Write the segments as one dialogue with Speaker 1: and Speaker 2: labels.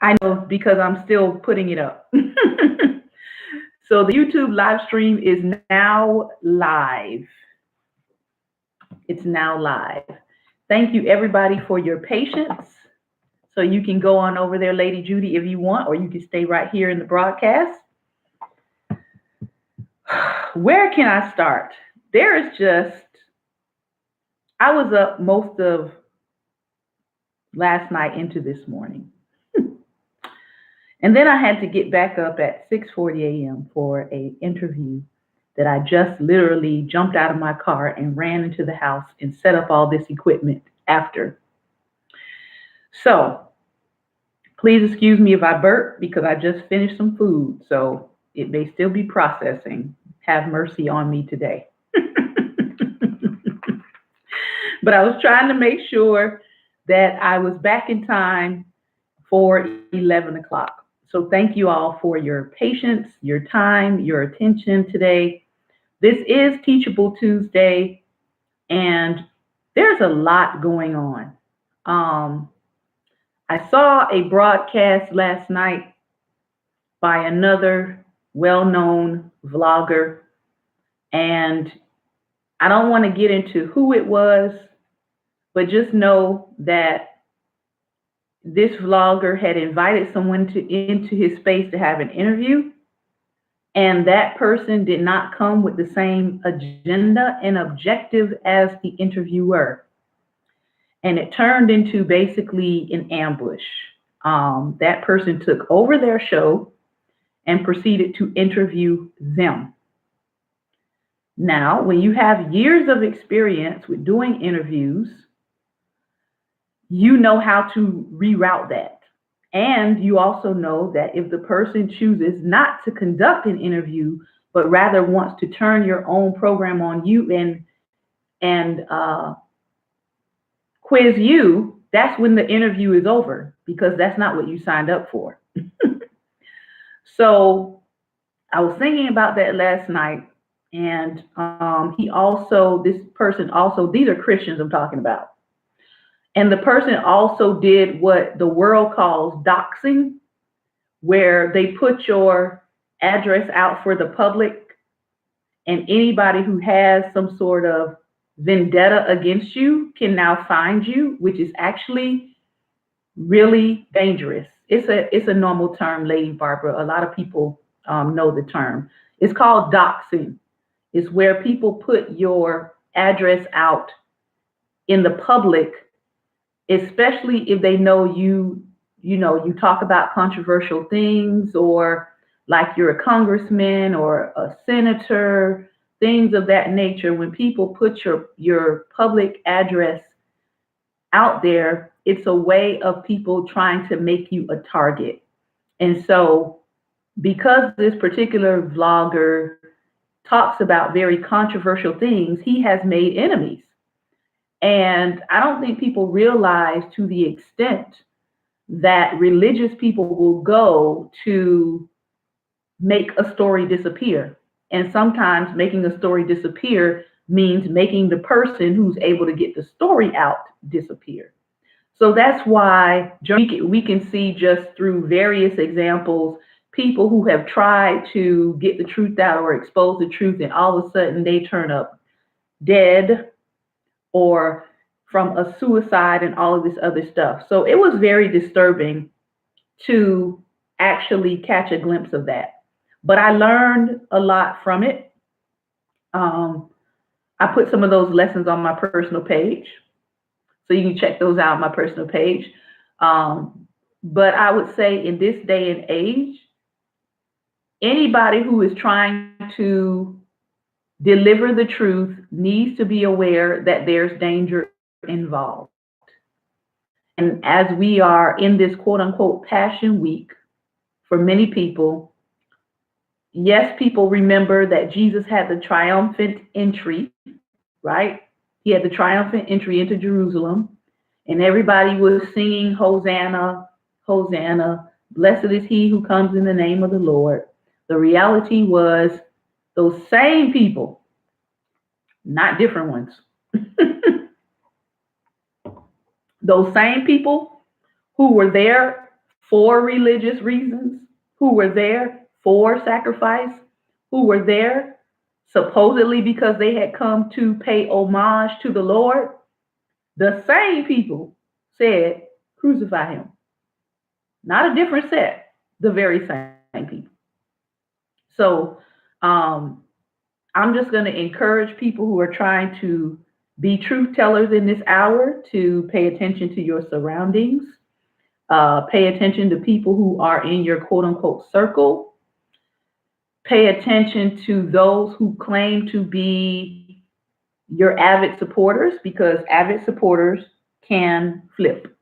Speaker 1: I know because I'm still putting it up. So the YouTube live stream is now live. It's now live. Thank you everybody for your patience. So you can go on over there, Lady Judy, if you want, or you can stay right here in the broadcast. Where can I start? There is just, I was up most of last night into this morning. And then I had to get back up at 6:40 a.m. for an interview that I just literally jumped out of my car and ran into the house and set up all this equipment after. So please excuse me if I burp because I just finished some food. So it may still be processing. Have mercy on me today. But I was trying to make sure that I was back in time for 11 o'clock. So thank you all for your patience, your time, your attention today. This is Teachable Tuesday, and there's a lot going on. Um, I saw a broadcast last night by another well known vlogger, and I don't want to get into who it was, but just know that this vlogger had invited someone into his space to have an interview, and that person did not come with the same agenda and objective as the interviewer. And it turned into basically an ambush. That person took over their show and proceeded to interview them. Now, when you have years of experience with doing interviews, you know how to reroute that. And you also know that if the person chooses not to conduct an interview, but rather wants to turn your own program on you and quiz you, that's when the interview is over because that's not what you signed up for. So I was thinking about that last night, and this person also, these are Christians I'm talking about. And the person also did what the world calls doxing, where they put your address out for the public, and anybody who has some sort of vendetta against you can now find you, which is actually really dangerous. It's a normal term, Lady Barbara. A lot of people know the term. It's called doxing. It's where people put your address out in the public, especially if they know you talk about controversial things, or like you're a congressman or a senator, things of that nature. When people put your public address out there, it's a way of people trying to make you a target. And so because this particular vlogger talks about very controversial things, he has made enemies. And I don't think people realize to the extent that religious people will go to make a story disappear. And sometimes making a story disappear means making the person who's able to get the story out disappear. So that's why we can see just through various examples, people who have tried to get the truth out or expose the truth, and all of a sudden they turn up dead or from a suicide and all of this other stuff. So it was very disturbing to actually catch a glimpse of that. But I learned a lot from it. Um, I put some of those lessons on my personal page. So you can check those out on my personal page. But I would say in this day and age, anybody who is trying to deliver the truth needs to be aware that there's danger involved. And as we are in this quote unquote Passion Week, for many people, yes, people remember that Jesus had the triumphant entry, right? He had the triumphant entry into Jerusalem, and everybody was singing, Hosanna, Hosanna, blessed is he who comes in the name of the Lord. The reality was those same people, not different ones, those same people who were there for religious reasons, who were there for sacrifice, who were there supposedly because they had come to pay homage to the Lord, the same people said, crucify him. Not a different set, the very same people. So I'm just going to encourage people who are trying to be truth tellers in this hour to pay attention to your surroundings. Pay attention to people who are in your quote unquote circle. Pay attention to those who claim to be your avid supporters, because avid supporters can flip.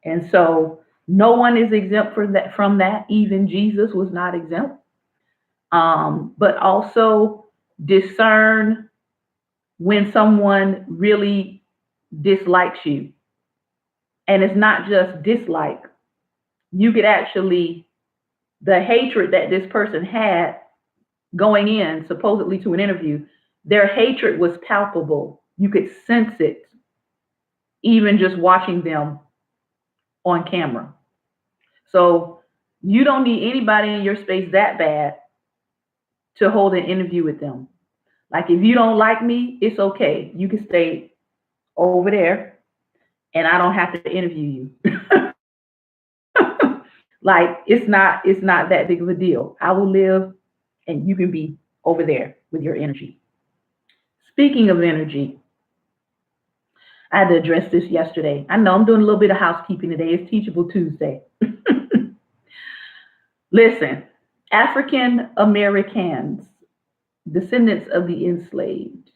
Speaker 1: And so no one is exempt from that. Even Jesus was not exempt. But also discern when someone really dislikes you. And it's not just dislike. You could actually, the hatred that this person had going in supposedly to an interview, their hatred was palpable. You could sense it, even just watching them on camera. So you don't need anybody in your space that bad to hold an interview with them. Like, if you don't like me, it's okay. You can stay over there and I don't have to interview you. Like, it's not that big of a deal. I will live and you can be over there with your energy. Speaking of energy, I had to address this yesterday. I know I'm doing a little bit of housekeeping today. It's Teachable Tuesday. Listen, African Americans, descendants of the enslaved.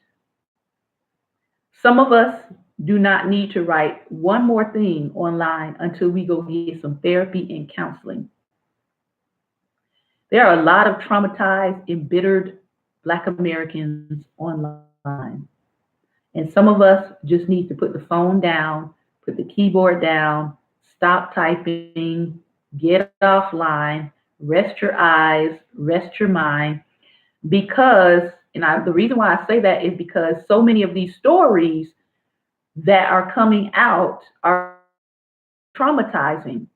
Speaker 1: Some of us do not need to write one more thing online until we go get some therapy and counseling. There are a lot of traumatized, embittered Black Americans online. And some of us just need to put the phone down, put the keyboard down, stop typing, get offline, rest your eyes, rest your mind. Because, the reason why I say that is because so many of these stories that are coming out are traumatizing.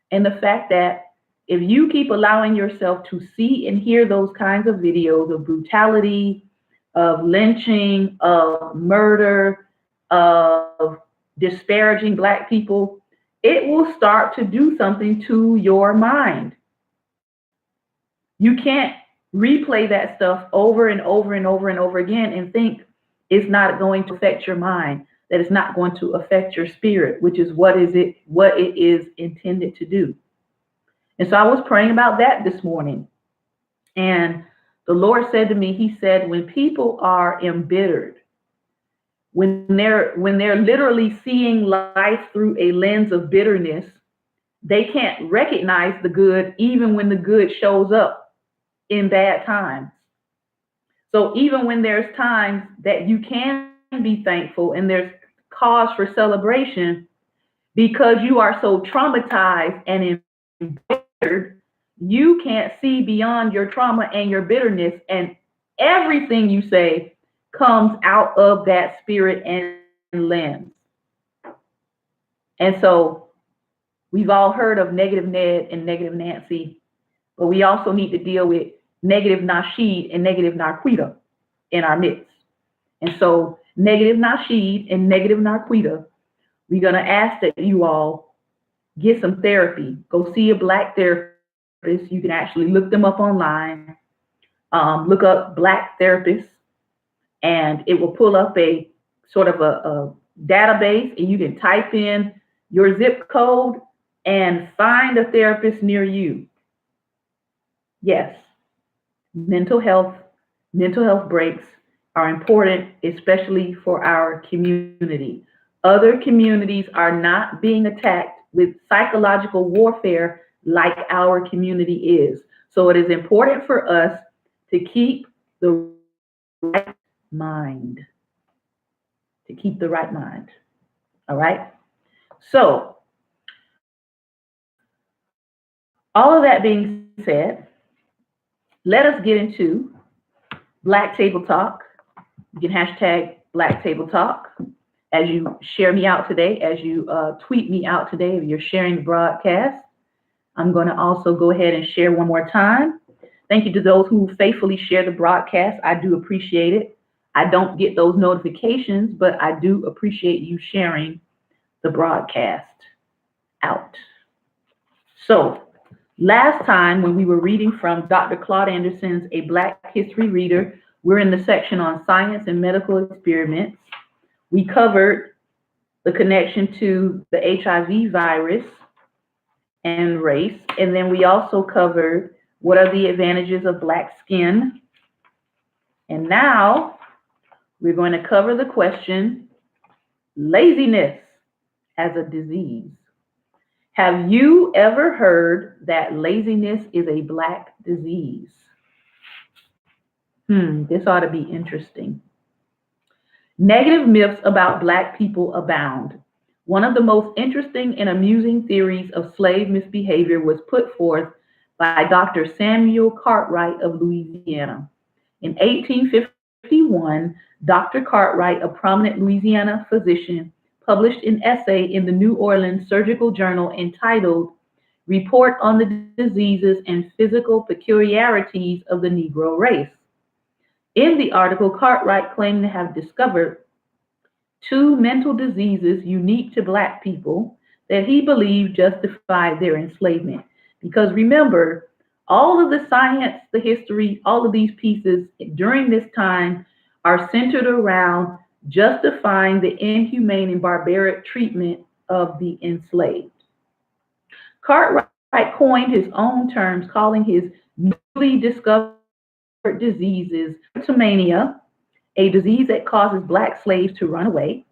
Speaker 1: And the fact that if you keep allowing yourself to see and hear those kinds of videos of brutality, of lynching, of murder, of disparaging Black people, it will start to do something to your mind. You can't replay that stuff over and over and over and over again and think it's not going to affect your mind, that it's not going to affect your spirit, which is what it is intended to do. And so I was praying about that this morning. And the Lord said to me, he said, when people are embittered, when they're literally seeing life through a lens of bitterness, they can't recognize the good even when the good shows up in bad times. So even when there's times that you can be thankful and there's cause for celebration, because you are so traumatized and embittered, you can't see beyond your trauma and your bitterness, and everything you say comes out of that spirit and lens. And so we've all heard of negative Ned and negative Nancy, but we also need to deal with negative Nasheed and negative Narquita in our midst. And so negative Nasheed and negative Narquita, we're going to ask that you all get some therapy. Go see a Black therapist. You can actually look them up online. Look up Black therapists, and it will pull up a sort of a database, and you can type in your zip code and find a therapist near you. Yes, mental health breaks are important, especially for our community. Other communities are not being attacked with psychological warfare like our community is. So it is important for us to keep the right mind. To keep the right mind. All right? So, all of that being said, let us get into Black Table Talk. You can hashtag Black Table Talk as you share me out today, as you tweet me out today, if you're sharing the broadcast. I'm going to also go ahead and share one more time. Thank you to those who faithfully share the broadcast. I do appreciate it. I don't get those notifications, but I do appreciate you sharing the broadcast out. So, last time when we were reading from Dr. Claude Anderson's A Black History Reader, we're in the section on science and medical experiments. We covered the connection to the HIV virus and race, and then we also covered what are the advantages of Black skin. And now we're going to cover the question, laziness as a disease. Have you ever heard that laziness is a Black disease? This ought to be interesting. Negative myths about Black people abound. One of the most interesting and amusing theories of slave misbehavior was put forth by Dr. Samuel Cartwright of Louisiana. In 1851, Dr. Cartwright, a prominent Louisiana physician, published an essay in the New Orleans Surgical Journal entitled Report on the Diseases and Physical Peculiarities of the Negro Race. In the article, Cartwright claimed to have discovered 2 mental diseases unique to Black people that he believed justified their enslavement. Because remember, all of the science, the history, all of these pieces during this time are centered around justifying the inhumane and barbaric treatment of the enslaved. Cartwright coined his own terms, calling his newly discovered diseases kleptomania, a disease that causes Black slaves to run away,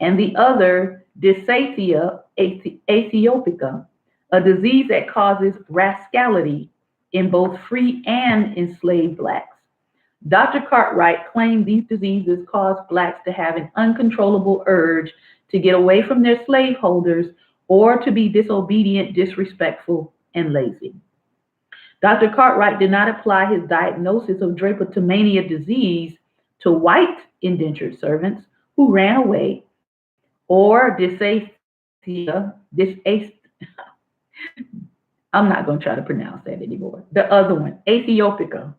Speaker 1: and the other, Dysathia aethiopica, a disease that causes rascality in both free and enslaved Blacks. Dr. Cartwright claimed these diseases caused Blacks to have an uncontrollable urge to get away from their slaveholders or to be disobedient, disrespectful, and lazy. Dr. Cartwright did not apply his diagnosis of drapetomania disease to white indentured servants who ran away, or dysathia, I'm not going to try to pronounce that anymore. The other one, aethiopica.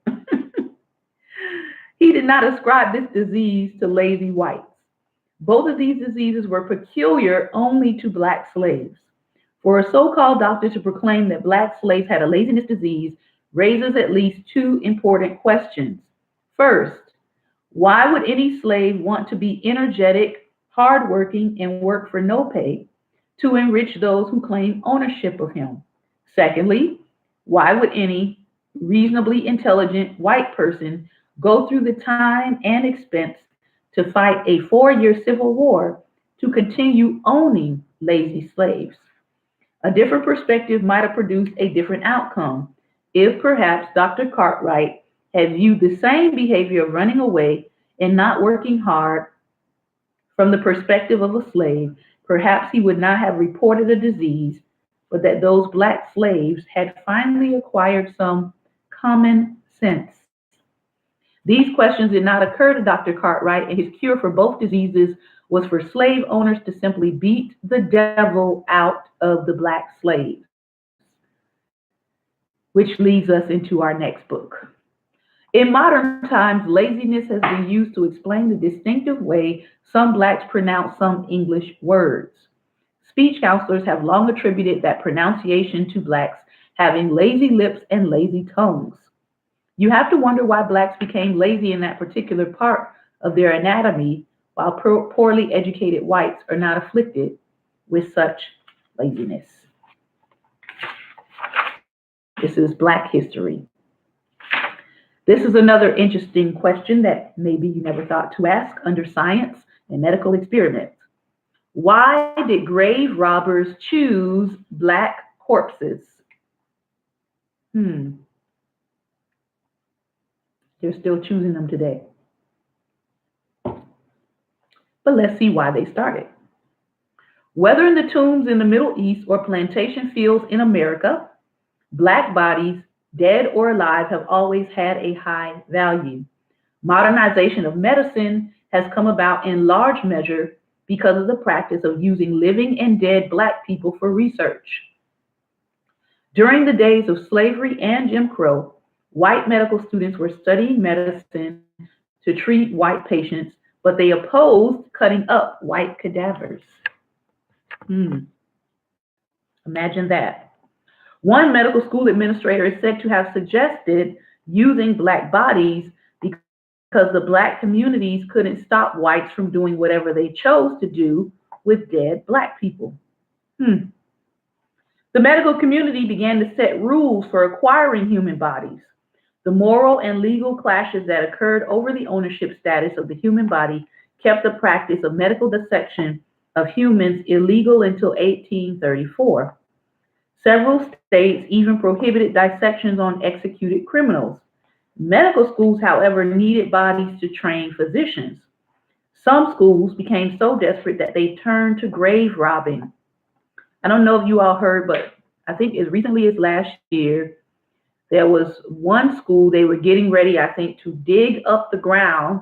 Speaker 1: He did not ascribe this disease to lazy whites. Both of these diseases were peculiar only to Black slaves. For a so-called doctor to proclaim that Black slaves had a laziness disease raises at least 2 important questions. First, why would any slave want to be energetic, hardworking, and work for no pay to enrich those who claim ownership of him? Secondly, why would any reasonably intelligent white person go through the time and expense to fight a 4-year civil war to continue owning lazy slaves? A different perspective might have produced a different outcome if perhaps Dr. Cartwright had viewed the same behavior of running away and not working hard from the perspective of a slave. Perhaps he would not have reported a disease, but that those Black slaves had finally acquired some common sense. These questions did not occur to Dr. Cartwright, and his cure for both diseases was for slave owners to simply beat the devil out of the Black slaves, which leads us into our next book. In modern times, laziness has been used to explain the distinctive way some Blacks pronounce some English words. Speech counselors have long attributed that pronunciation to Blacks having lazy lips and lazy tongues. You have to wonder why Blacks became lazy in that particular part of their anatomy, while poorly educated whites are not afflicted with such laziness. This is Black history. This is another interesting question that maybe you never thought to ask under science and medical experiments. Why did grave robbers choose Black corpses? They're still choosing them today. But let's see why they started. Whether in the tombs in the Middle East or plantation fields in America, Black bodies, dead or alive, have always had a high value. Modernization of medicine has come about in large measure because of the practice of using living and dead Black people for research. During the days of slavery and Jim Crow, white medical students were studying medicine to treat white patients, but they opposed cutting up white cadavers. Hmm, imagine that. One medical school administrator is said to have suggested using black bodies because the black communities couldn't stop whites from doing whatever they chose to do with dead black people. Hmm. The medical community began to set rules for acquiring human bodies. The moral and legal clashes that occurred over the ownership status of the human body kept the practice of medical dissection of humans illegal until 1834. Several states even prohibited dissections on executed criminals. Medical schools, however, needed bodies to train physicians. Some schools became so desperate that they turned to grave robbing. I don't know if you all heard, but I think as recently as last year, there was one school they were getting ready, I think, to dig up the ground.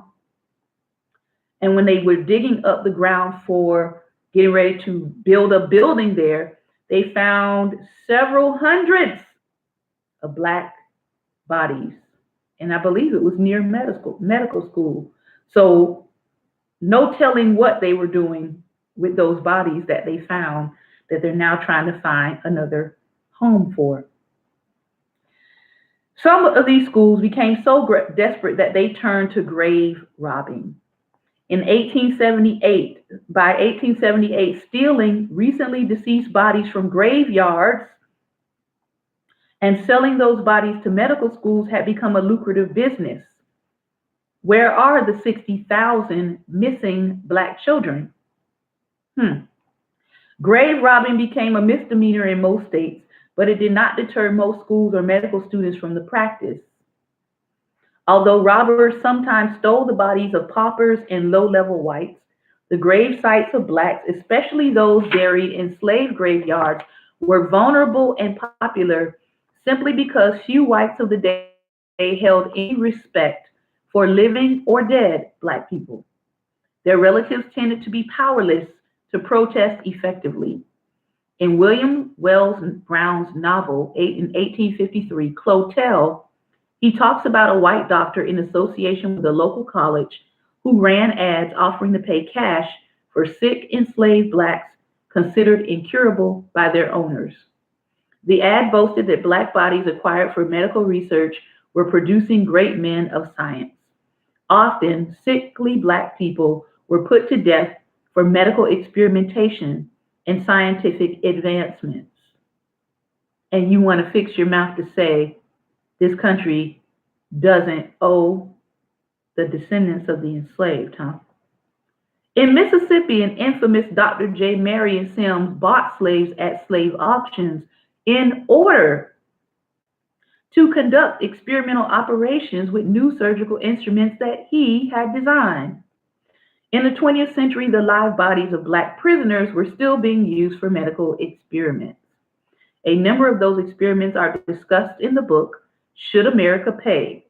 Speaker 1: And when they were digging up the ground for getting ready to build a building there, they found several hundreds of black bodies. And I believe it was near medical school. So no telling what they were doing with those bodies that they found that they're now trying to find another home for. Some of these schools became so desperate that they turned to grave robbing. In 1878, by 1878, stealing recently deceased bodies from graveyards and selling those bodies to medical schools had become a lucrative business. Where are the 60,000 missing black children? Grave robbing became a misdemeanor in most states, but it did not deter most schools or medical students from the practice. Although robbers sometimes stole the bodies of paupers and low-level whites, the grave sites of blacks, especially those buried in slave graveyards, were vulnerable and popular simply because few whites of the day held any respect for living or dead black people. Their relatives tended to be powerless to protest effectively. In William Wells Brown's novel in 1853, Clotel, he talks about a white doctor in association with a local college who ran ads offering to pay cash for sick enslaved blacks considered incurable by their owners. The ad boasted that black bodies acquired for medical research were producing great men of science. Often, sickly black people were put to death for medical experimentation and scientific advancements. And you want to fix your mouth to say this country doesn't owe the descendants of the enslaved, huh? In Mississippi, an infamous Dr. J. Marion Sims bought slaves at slave auctions in order to conduct experimental operations with new surgical instruments that he had designed. In the 20th century, the live bodies of black prisoners were still being used for medical experiments. A number of those experiments are discussed in the book, Should America Pay?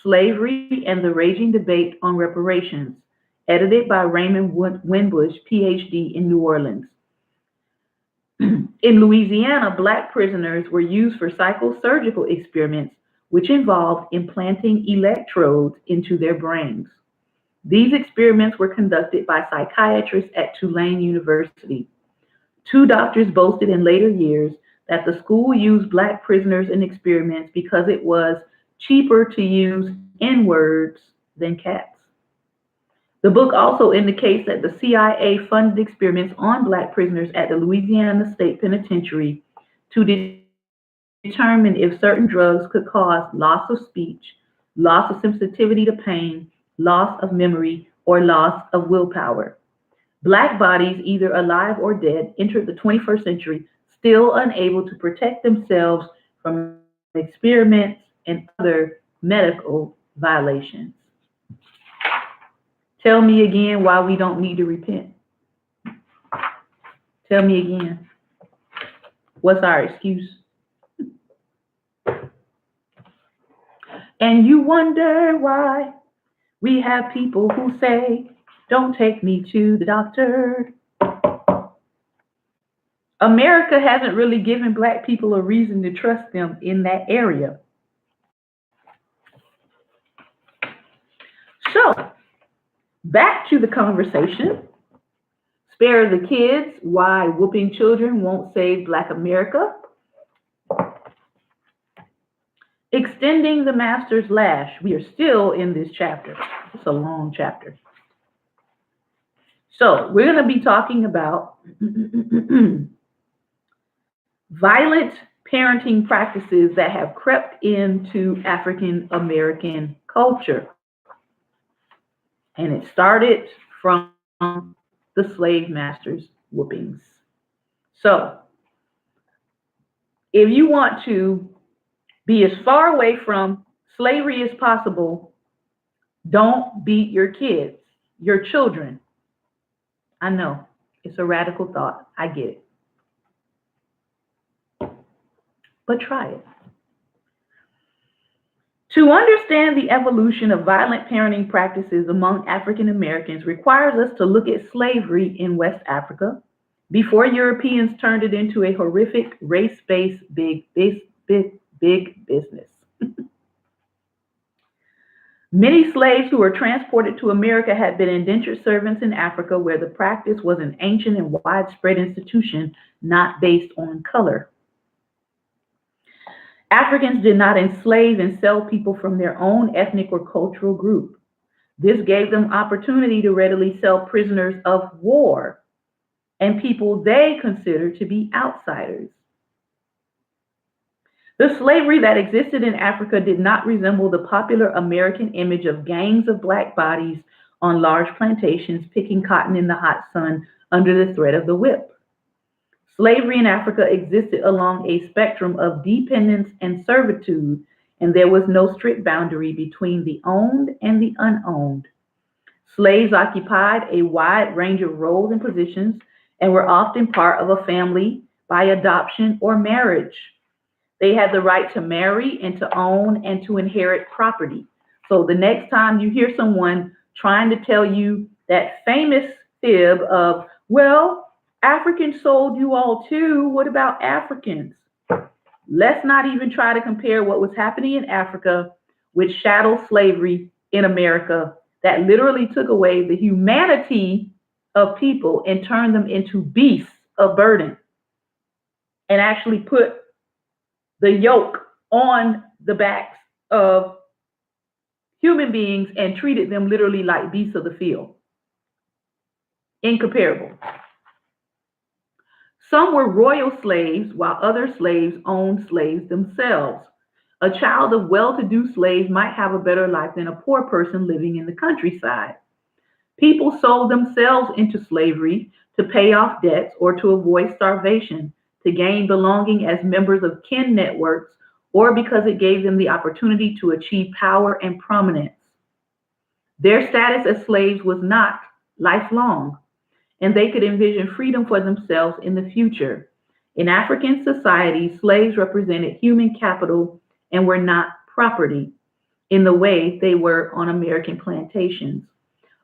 Speaker 1: Slavery and the Raging Debate on Reparations, edited by Raymond Winbush, PhD in New Orleans. In Louisiana, black prisoners were used for psychosurgical experiments, which involved implanting electrodes into their brains. These experiments were conducted by psychiatrists at Tulane University. Two doctors boasted in later years that the school used black prisoners in experiments because it was cheaper to use N-words than cats. The book also indicates that the CIA funded experiments on black prisoners at the Louisiana State Penitentiary to determine if certain drugs could cause loss of speech, loss of sensitivity to pain, loss of memory, or loss of willpower. Black bodies, either alive or dead, entered the 21st century still unable to protect themselves from experiments and other medical violations. Tell me again why we don't need to repent. Tell me again. What's our excuse? And you wonder why we have people who say, don't take me to the doctor. America hasn't really given Black people a reason to trust them in that area. So, back to the conversation. Spare the kids, why whooping children won't save Black America. Extending the master's lash. We are still in this chapter. It's a long chapter. So, we're going to be talking about violent parenting practices that have crept into African American culture. And it started from the slave masters' whoopings. So, if you want to be as far away from slavery as possible, don't beat your kids, your children. I know, it's a radical thought. I get it. But try it. To understand the evolution of violent parenting practices among African Americans requires us to look at slavery in West Africa before Europeans turned it into a horrific race-based big business. Many slaves who were transported to America had been indentured servants in Africa, where the practice was an ancient and widespread institution not based on color. Africans did not enslave and sell people from their own ethnic or cultural group. This gave them opportunity to readily sell prisoners of war and people they considered to be outsiders. The slavery that existed in Africa did not resemble the popular American image of gangs of Black bodies on large plantations picking cotton in the hot sun under the threat of the whip. Slavery in Africa existed along a spectrum of dependence and servitude, and there was no strict boundary between the owned and the unowned. Slaves occupied a wide range of roles and positions and were often part of a family by adoption or marriage. They had the right to marry and to own and to inherit property. So the next time you hear someone trying to tell you that famous fib of, well, Africans sold you all too, what about Africans? Let's not even try to compare what was happening in Africa with chattel slavery in America that literally took away the humanity of people and turned them into beasts of burden and actually put the yoke on the backs of human beings and treated them literally like beasts of the field. Incomparable. Some were royal slaves, while other slaves owned slaves themselves. A child of well-to-do slaves might have a better life than a poor person living in the countryside. People sold themselves into slavery to pay off debts or to avoid starvation, to gain belonging as members of kin networks, or because it gave them the opportunity to achieve power and prominence. Their status as slaves was not lifelong, and they could envision freedom for themselves in the future. In African society, slaves represented human capital and were not property in the way they were on American plantations.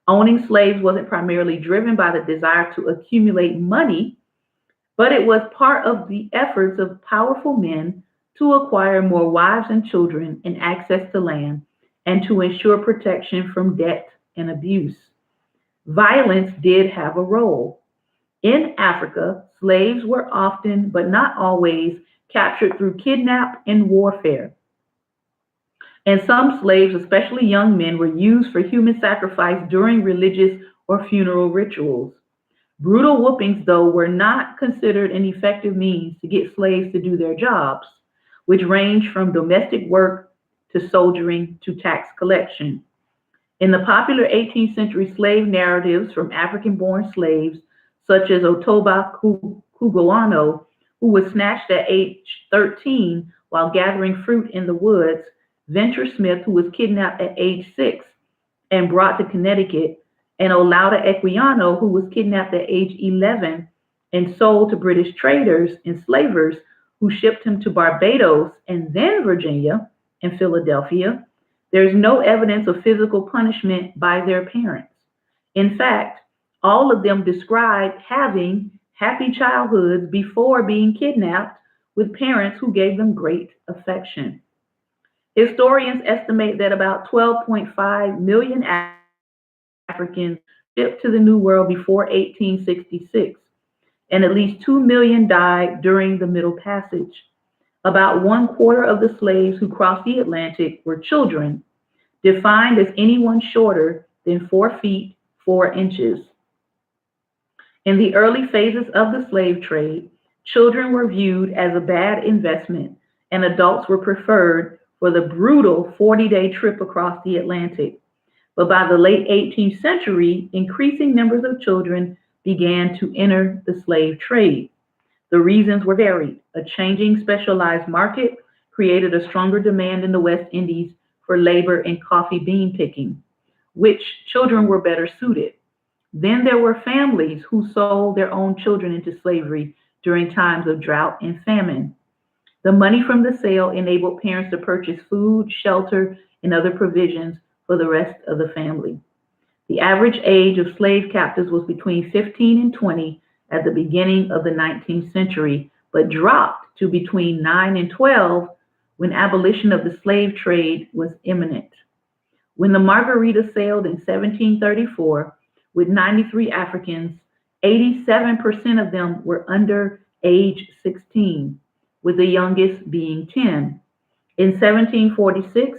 Speaker 1: Owning slaves wasn't primarily driven by the desire to accumulate money, but it was part of the efforts of powerful men to acquire more wives and children and access to land, and to ensure protection from debt and abuse. Violence did have a role. In Africa, slaves were often, but not always, captured through kidnap and warfare. And some slaves, especially young men, were used for human sacrifice during religious or funeral rituals. Brutal whoopings, though, were not considered an effective means to get slaves to do their jobs, which ranged from domestic work to soldiering to tax collection. In the popular 18th century slave narratives from African-born slaves, such as Otoba Kugowano, who was snatched at age 13 while gathering fruit in the woods, Venture Smith, who was kidnapped at age 6 and brought to Connecticut, and Olaudah Equiano, who was kidnapped at age 11 and sold to British traders and slavers who shipped him to Barbados and then Virginia and Philadelphia. There's no evidence of physical punishment by their parents. In fact, all of them described having happy childhoods before being kidnapped with parents who gave them great affection. Historians estimate that about 12.5 million Africans shipped to the New World before 1866, and at least 2 million died during the Middle Passage. About one quarter of the slaves who crossed the Atlantic were children, defined as anyone shorter than 4 feet 4 inches. In the early phases of the slave trade, children were viewed as a bad investment, and adults were preferred for the brutal 40-day trip across the Atlantic. But by the late 18th century, increasing numbers of children began to enter the slave trade. The reasons were varied. A changing specialized market created a stronger demand in the West Indies for labor in coffee bean picking, which children were better suited. Then there were families who sold their own children into slavery during times of drought and famine. The money from the sale enabled parents to purchase food, shelter, and other provisions for the rest of the family. The average age of slave captives was between 15 and 20 at the beginning of the 19th century, but dropped to between 9 and 12 when abolition of the slave trade was imminent. When the Margarita sailed in 1734 with 93 Africans, 87% of them were under age 16, with the youngest being 10. In 1746,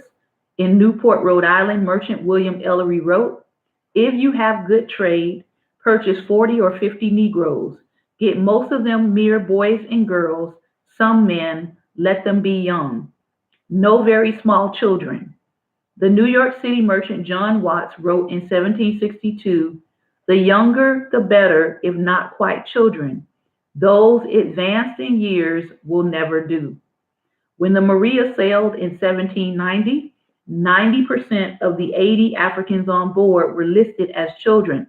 Speaker 1: in Newport, Rhode Island, merchant William Ellery wrote, "If you have good trade, purchase 40 or 50 Negroes. Get most of them mere boys and girls, some men, let them be young. No very small children." The New York City merchant John Watts wrote in 1762, "The younger the better, if not quite children. Those advanced in years will never do." When the Maria sailed in 1790, 90% of the 80 Africans on board were listed as children.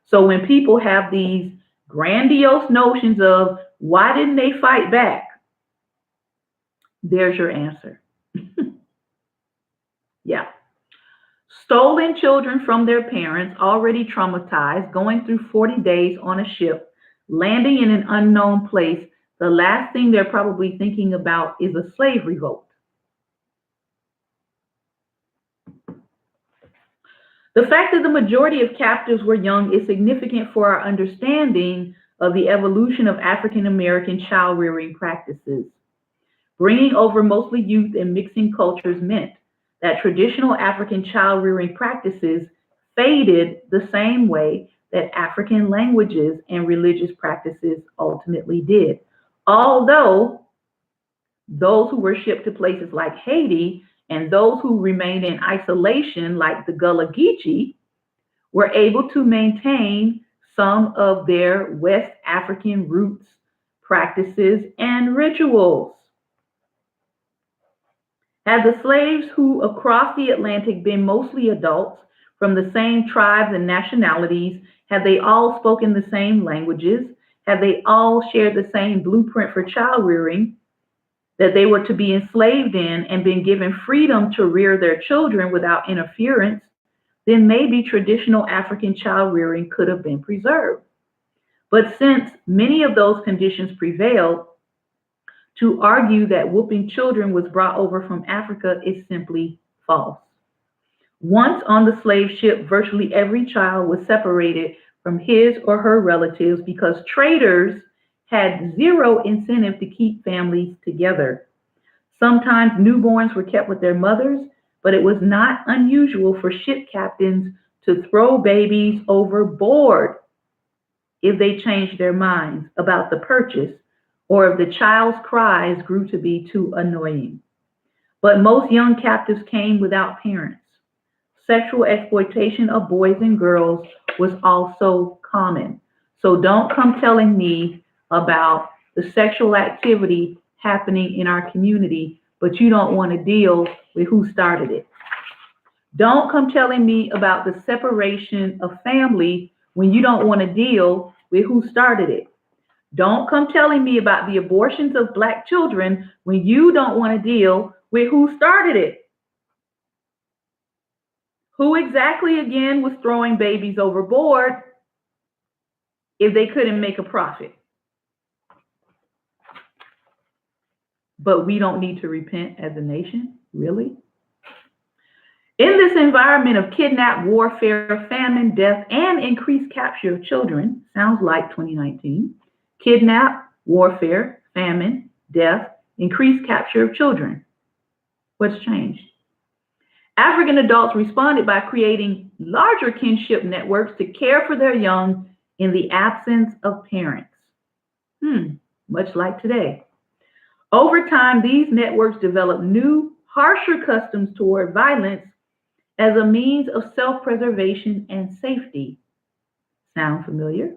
Speaker 1: So when people have these grandiose notions of why didn't they fight back, there's your answer. Yeah. Stolen children from their parents, already traumatized, going through 40 days on a ship, landing in an unknown place, the last thing they're probably thinking about is a slave revolt. The fact that the majority of captives were young is significant for our understanding of the evolution of African American child rearing practices. Bringing over mostly youth and mixing cultures meant that traditional African child rearing practices faded the same way that African languages and religious practices ultimately did. Although those who were shipped to places like Haiti and those who remained in isolation, like the Gullah Geechee, were able to maintain some of their West African roots, practices, and rituals. Had the slaves who across the Atlantic been mostly adults from the same tribes and nationalities, had they all spoken the same languages, had they all shared the same blueprint for child rearing, that they were to be enslaved in and been given freedom to rear their children without interference, then maybe traditional African child rearing could have been preserved. But since many of those conditions prevailed, to argue that whooping children was brought over from Africa is simply false. Once on the slave ship, virtually every child was separated from his or her relatives because traders had zero incentive to keep families together. Sometimes newborns were kept with their mothers, but it was not unusual for ship captains to throw babies overboard if they changed their minds about the purchase or if the child's cries grew to be too annoying. But most young captives came without parents. Sexual exploitation of boys and girls was also common. So don't come telling me about the sexual activity happening in our community, but you don't want to deal with who started it. Don't come telling me about the separation of family when you don't want to deal with who started it. Don't come telling me about the abortions of Black children when you don't want to deal with who started it. Who exactly, again, was throwing babies overboard if they couldn't make a profit? but we don't need to repent as a nation? Really? In this environment of kidnap, warfare, famine, death, and increased capture of children, sounds like 2019, kidnap, warfare, famine, death, increased capture of children. What's changed? African adults responded by creating larger kinship networks to care for their young in the absence of parents. Much like today. Over time, these networks developed new, harsher customs toward violence as a means of self-preservation and safety. Sound familiar?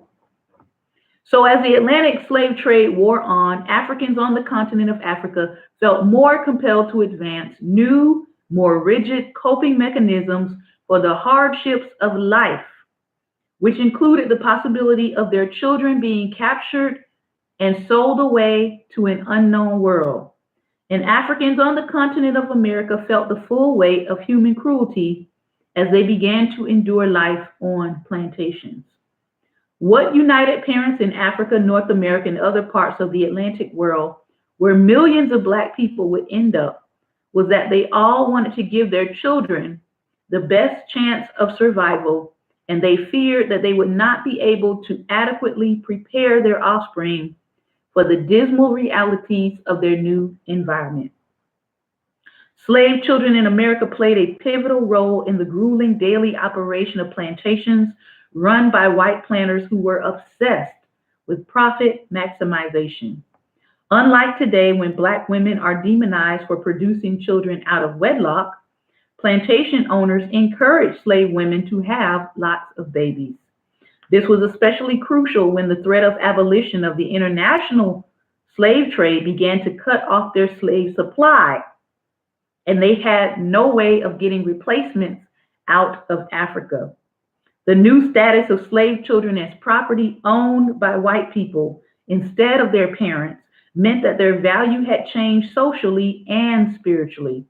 Speaker 1: So as the Atlantic slave trade wore on, Africans on the continent of Africa felt more compelled to advance new, more rigid coping mechanisms for the hardships of life, which included the possibility of their children being captured and sold away to an unknown world. And Africans on the continent of America felt the full weight of human cruelty as they began to endure life on plantations. What united parents in Africa, North America, and other parts of the Atlantic world, where millions of Black people would end up, was that they all wanted to give their children the best chance of survival, and they feared that they would not be able to adequately prepare their offspring for the dismal realities of their new environment. Slave children in America played a pivotal role in the grueling daily operation of plantations run by white planters who were obsessed with profit maximization. Unlike today, when Black women are demonized for producing children out of wedlock, plantation owners encouraged slave women to have lots of babies. This was especially crucial when the threat of abolition of the international slave trade began to cut off their slave supply, and they had no way of getting replacements out of Africa. The new status of slave children as property owned by white people instead of their parents meant that their value had changed socially and spiritually.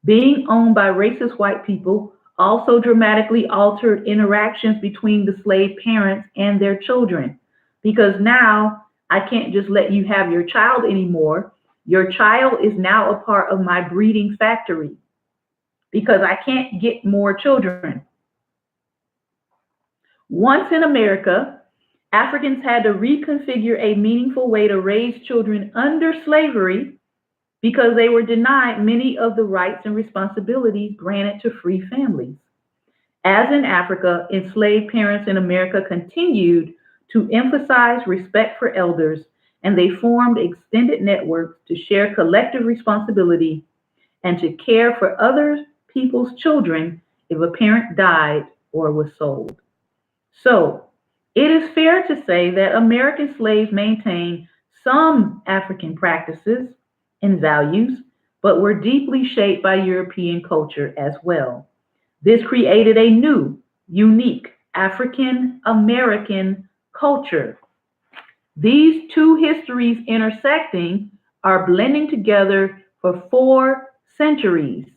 Speaker 1: Being owned by racist white people also dramatically altered interactions between the slave parents and their children, because now I can't just let you have your child anymore. Your child is now a part of my breeding factory because I can't get more children. Once in America, Africans had to reconfigure a meaningful way to raise children under slavery because they were denied many of the rights and responsibilities granted to free families. As in Africa, enslaved parents in America continued to emphasize respect for elders, and they formed extended networks to share collective responsibility and to care for other people's children if a parent died or was sold. So, it is fair to say that American slaves maintained some African practices and values, but were deeply shaped by European culture as well. This created a new, unique African American culture. These two histories intersecting are blending together for 4 centuries,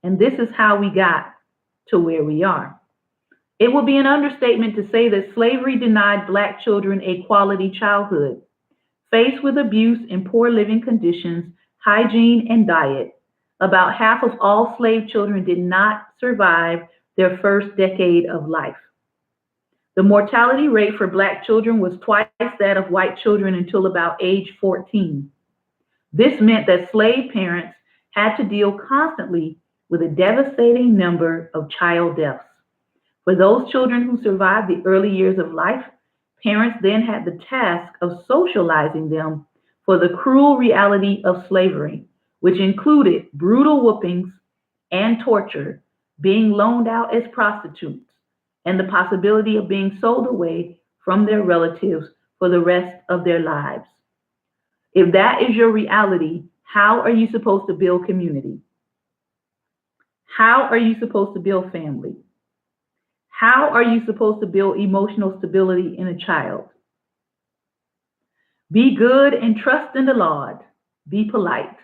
Speaker 1: and this is how we got to where we are. It would be an understatement to say that slavery denied Black children a quality childhood. Faced with abuse and poor living conditions, hygiene, and diet, about half of all slave children did not survive their first decade of life. The mortality rate for Black children was twice that of white children until about age 14. This meant that slave parents had to deal constantly with a devastating number of child deaths. For those children who survived the early years of life, parents then had the task of socializing them for the cruel reality of slavery, which included brutal whoopings and torture, being loaned out as prostitutes, and the possibility of being sold away from their relatives for the rest of their lives. If that is your reality, how are you supposed to build community? How are you supposed to build family? How are you supposed to build emotional stability in a child? Be good and trust in the Lord. Be polite.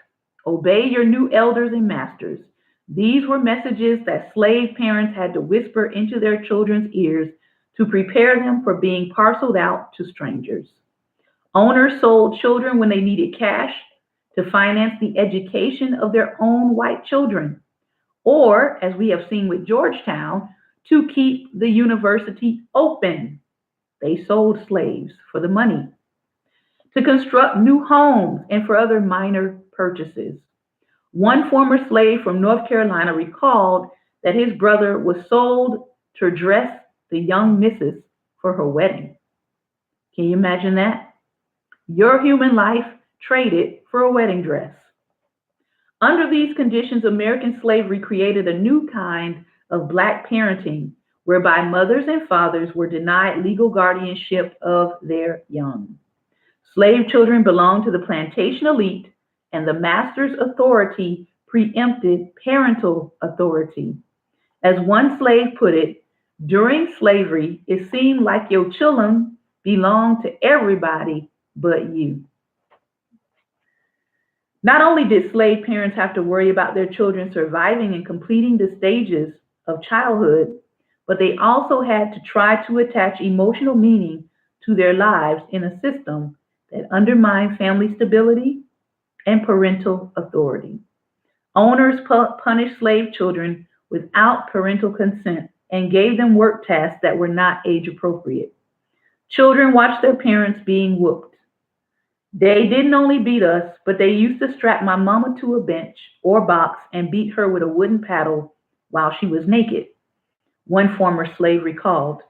Speaker 1: Obey your new elders and masters. These were messages that slave parents had to whisper into their children's ears to prepare them for being parceled out to strangers. Owners sold children when they needed cash, to finance the education of their own white children, or, as we have seen with Georgetown, to keep the university open. They sold slaves for the money, to construct new homes and for other minor purchases. One former slave from North Carolina recalled that his brother was sold to dress the young missus for her wedding. Can you imagine that? Your human life traded for a wedding dress. Under these conditions, American slavery created a new kind of black parenting whereby mothers and fathers were denied legal guardianship of their young. Slave children belonged to the plantation elite, and the master's authority preempted parental authority. As one slave put it, during slavery, it seemed like your children belonged to everybody but you. Not only did slave parents have to worry about their children surviving and completing the stages of childhood, but they also had to try to attach emotional meaning to their lives in a system that undermined family stability and parental authority. Owners punished slave children without parental consent and gave them work tasks that were not age appropriate. Children watched their parents being whooped. They didn't only beat us, but they used to strap my mama to a bench or box and beat her with a wooden paddle while she was naked, one former slave recalled.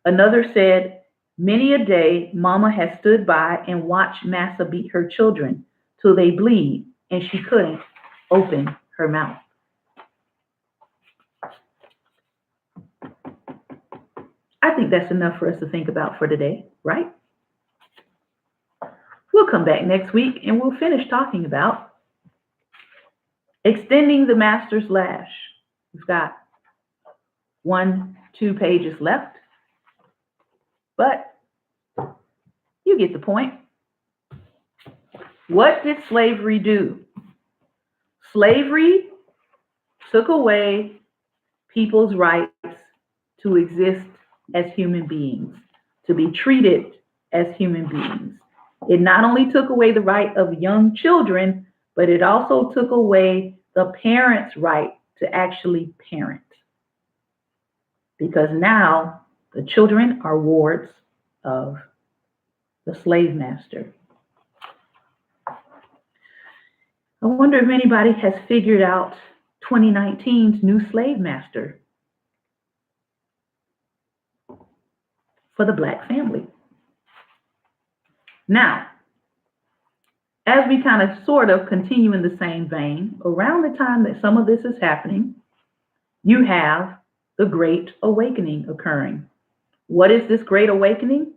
Speaker 1: Another said, many a day mama has stood by and watched massa beat her children till they bleed and she couldn't open her mouth. I think that's enough for us to think about for today, right? We'll come back next week and we'll finish talking about extending the master's lash. We've got 2 pages left, but you get the point. What did slavery do? Slavery took away people's rights to exist as human beings, to be treated as human beings. It not only took away the right of young children, but it also took away the parents' right to actually parent. Because now the children are wards of the slave master. I wonder if anybody has figured out 2019's new slave master for the black family. Now, as we kind of sort of continue in the same vein, around the time that some of this is happening, you have the Great Awakening occurring. What is this Great Awakening?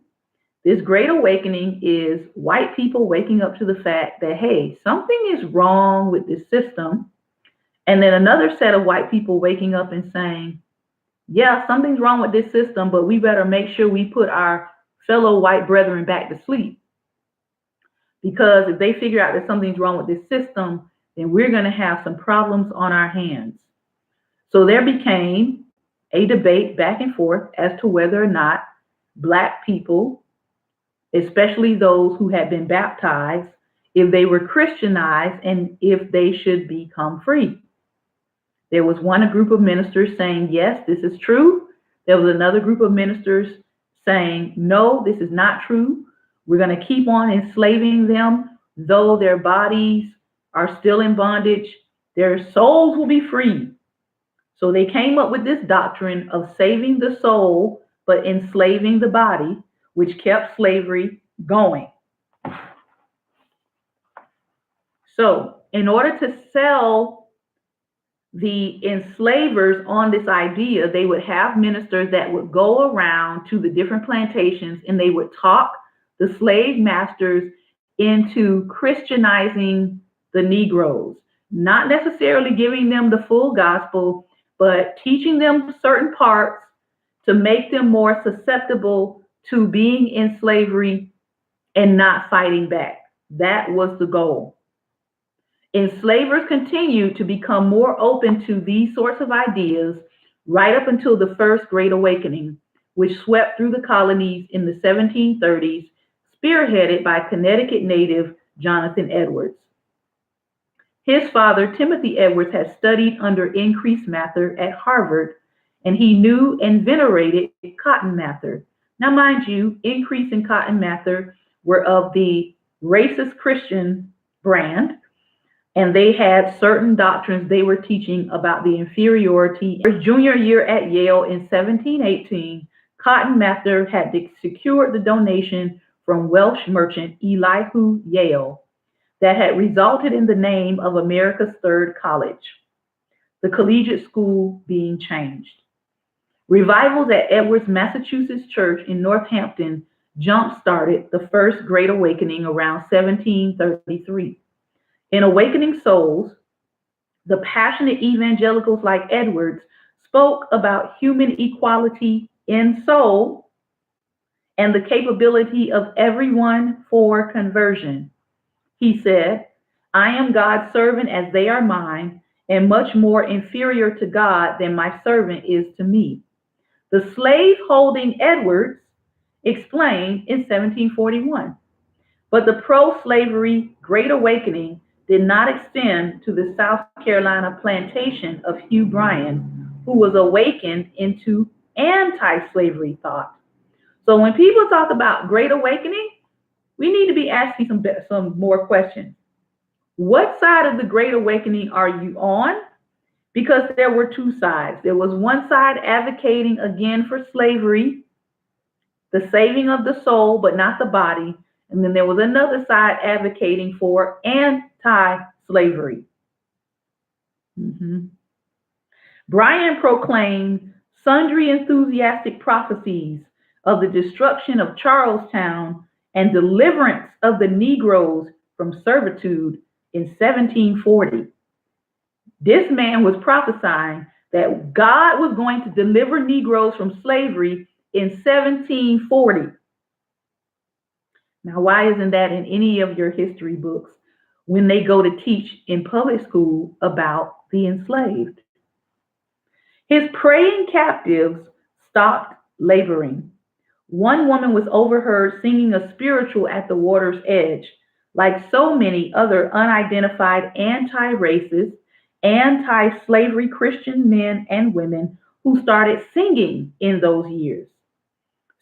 Speaker 1: This Great Awakening is white people waking up to the fact that, hey, something is wrong with this system. And then another set of white people waking up and saying, yeah, something's wrong with this system, but we better make sure we put our fellow white brethren back to sleep. Because if they figure out that something's wrong with this system, then we're going to have some problems on our hands. So there became a debate back and forth as to whether or not black people, especially those who had been baptized, if they were Christianized and if they should become free. There was one group of ministers saying, yes, this is true. There was another group of ministers saying, no, this is not true. We're going to keep on enslaving them, though their bodies are still in bondage. Their souls will be free. So they came up with this doctrine of saving the soul, but enslaving the body, which kept slavery going. So in order to sell the enslavers on this idea, they would have ministers that would go around to the different plantations and they would talk the slave masters into Christianizing the Negroes, not necessarily giving them the full gospel, but teaching them certain parts to make them more susceptible to being in slavery and not fighting back. That was the goal. Enslavers continued to become more open to these sorts of ideas right up until the First Great Awakening, which swept through the colonies in the 1730s, spearheaded by Connecticut native Jonathan Edwards. His father, Timothy Edwards, had studied under Increase Mather at Harvard, and he knew and venerated Cotton Mather. Now, mind you, Increase and Cotton Mather were of the racist Christian brand, and they had certain doctrines they were teaching about the inferiority. In his junior year at Yale in 1718, Cotton Mather had secured the donation from Welsh merchant Elihu Yale that had resulted in the name of America's third college, the collegiate school being changed. Revivals at Edwards, Massachusetts Church in Northampton jump-started the First Great Awakening around 1733. In Awakening Souls, the passionate evangelicals like Edwards spoke about human equality in soul and the capability of everyone for conversion. He said, I am God's servant as they are mine, and much more inferior to God than my servant is to me. The slave-holding Edwards explained in 1741. But the pro-slavery Great Awakening did not extend to the South Carolina plantation of Hugh Bryan, who was awakened into anti-slavery thought. So when people talk about Great Awakening, we need to be asking some more questions. What side of the Great Awakening are you on? Because there were two sides. There was one side advocating again for slavery, the saving of the soul, but not the body. And then there was another side advocating for anti-slavery. Bryan proclaimed sundry enthusiastic prophecies of the destruction of Charlestown and deliverance of the Negroes from servitude in 1740. This man was prophesying that God was going to deliver Negroes from slavery in 1740. Now, why isn't that in any of your history books when they go to teach in public school about the enslaved? His praying captives stopped laboring. One woman was overheard singing a spiritual at the water's edge, like so many other unidentified anti-racist, anti-slavery Christian men and women who started singing in those years.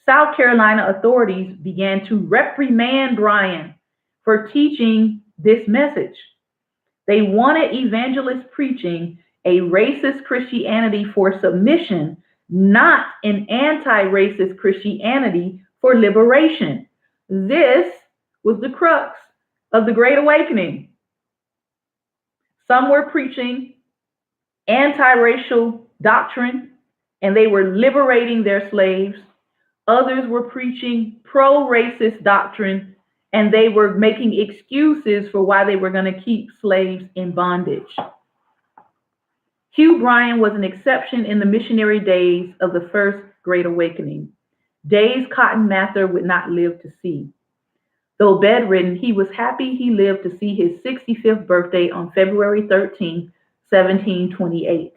Speaker 1: South Carolina authorities began to reprimand Bryan for teaching this message. They wanted evangelists preaching a racist Christianity for submission, not an anti-racist Christianity for liberation. This was the crux of the Great Awakening. Some were preaching anti-racial doctrine, and they were liberating their slaves. Others were preaching pro-racist doctrine, and they were making excuses for why they were going to keep slaves in bondage. Hugh Bryan was an exception in the missionary days of the First Great Awakening, days Cotton Mather would not live to see. Though bedridden, he was happy he lived to see his 65th birthday on February 13, 1728.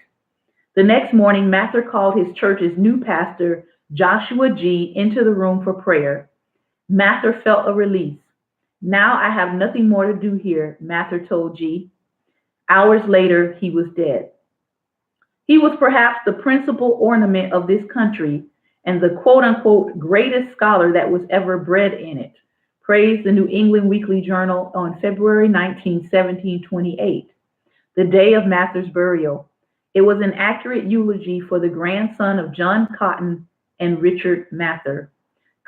Speaker 1: The next morning, Mather called his church's new pastor, Joshua G., into the room for prayer. Mather felt a release. Now I have nothing more to do here, Mather told G. Hours later, he was dead. He was perhaps the principal ornament of this country and the quote-unquote greatest scholar that was ever bred in it, praised the New England Weekly Journal on February 19, 1728, the day of Mather's burial. It was an accurate eulogy for the grandson of John Cotton and Richard Mather.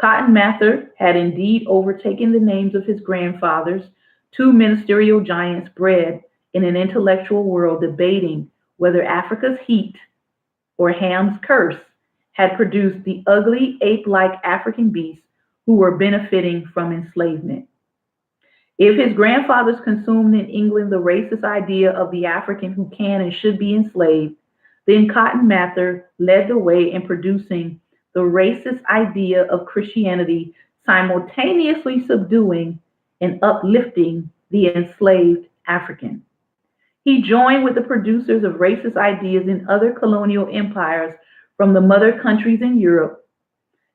Speaker 1: Cotton Mather had indeed overtaken the names of his grandfathers, two ministerial giants bred in an intellectual world debating whether Africa's heat or Ham's curse had produced the ugly ape-like African beasts who were benefiting from enslavement. If his grandfathers consumed in England the racist idea of the African who can and should be enslaved, then Cotton Mather led the way in producing the racist idea of Christianity, simultaneously subduing and uplifting the enslaved African. He joined with the producers of racist ideas in other colonial empires from the mother countries in Europe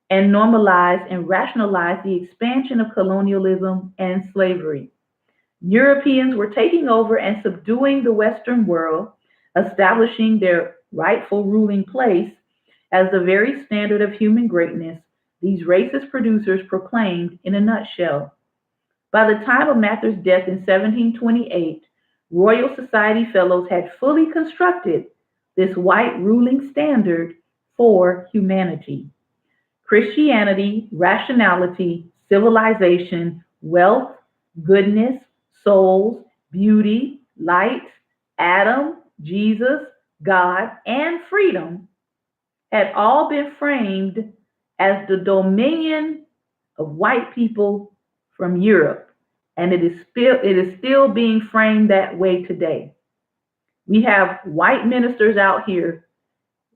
Speaker 1: and normalized and rationalized the expansion of colonialism and slavery. Europeans were taking over and subduing the Western world, establishing their rightful ruling place as the very standard of human greatness, these racist producers proclaimed in a nutshell. By the time of Mather's death in 1728, Royal Society Fellows had fully constructed this white ruling standard for humanity. Christianity, rationality, civilization, wealth, goodness, souls, beauty, light, Adam, Jesus, God, and freedom had all been framed as the dominion of white people from Europe. And it is still being framed that way today. We have white ministers out here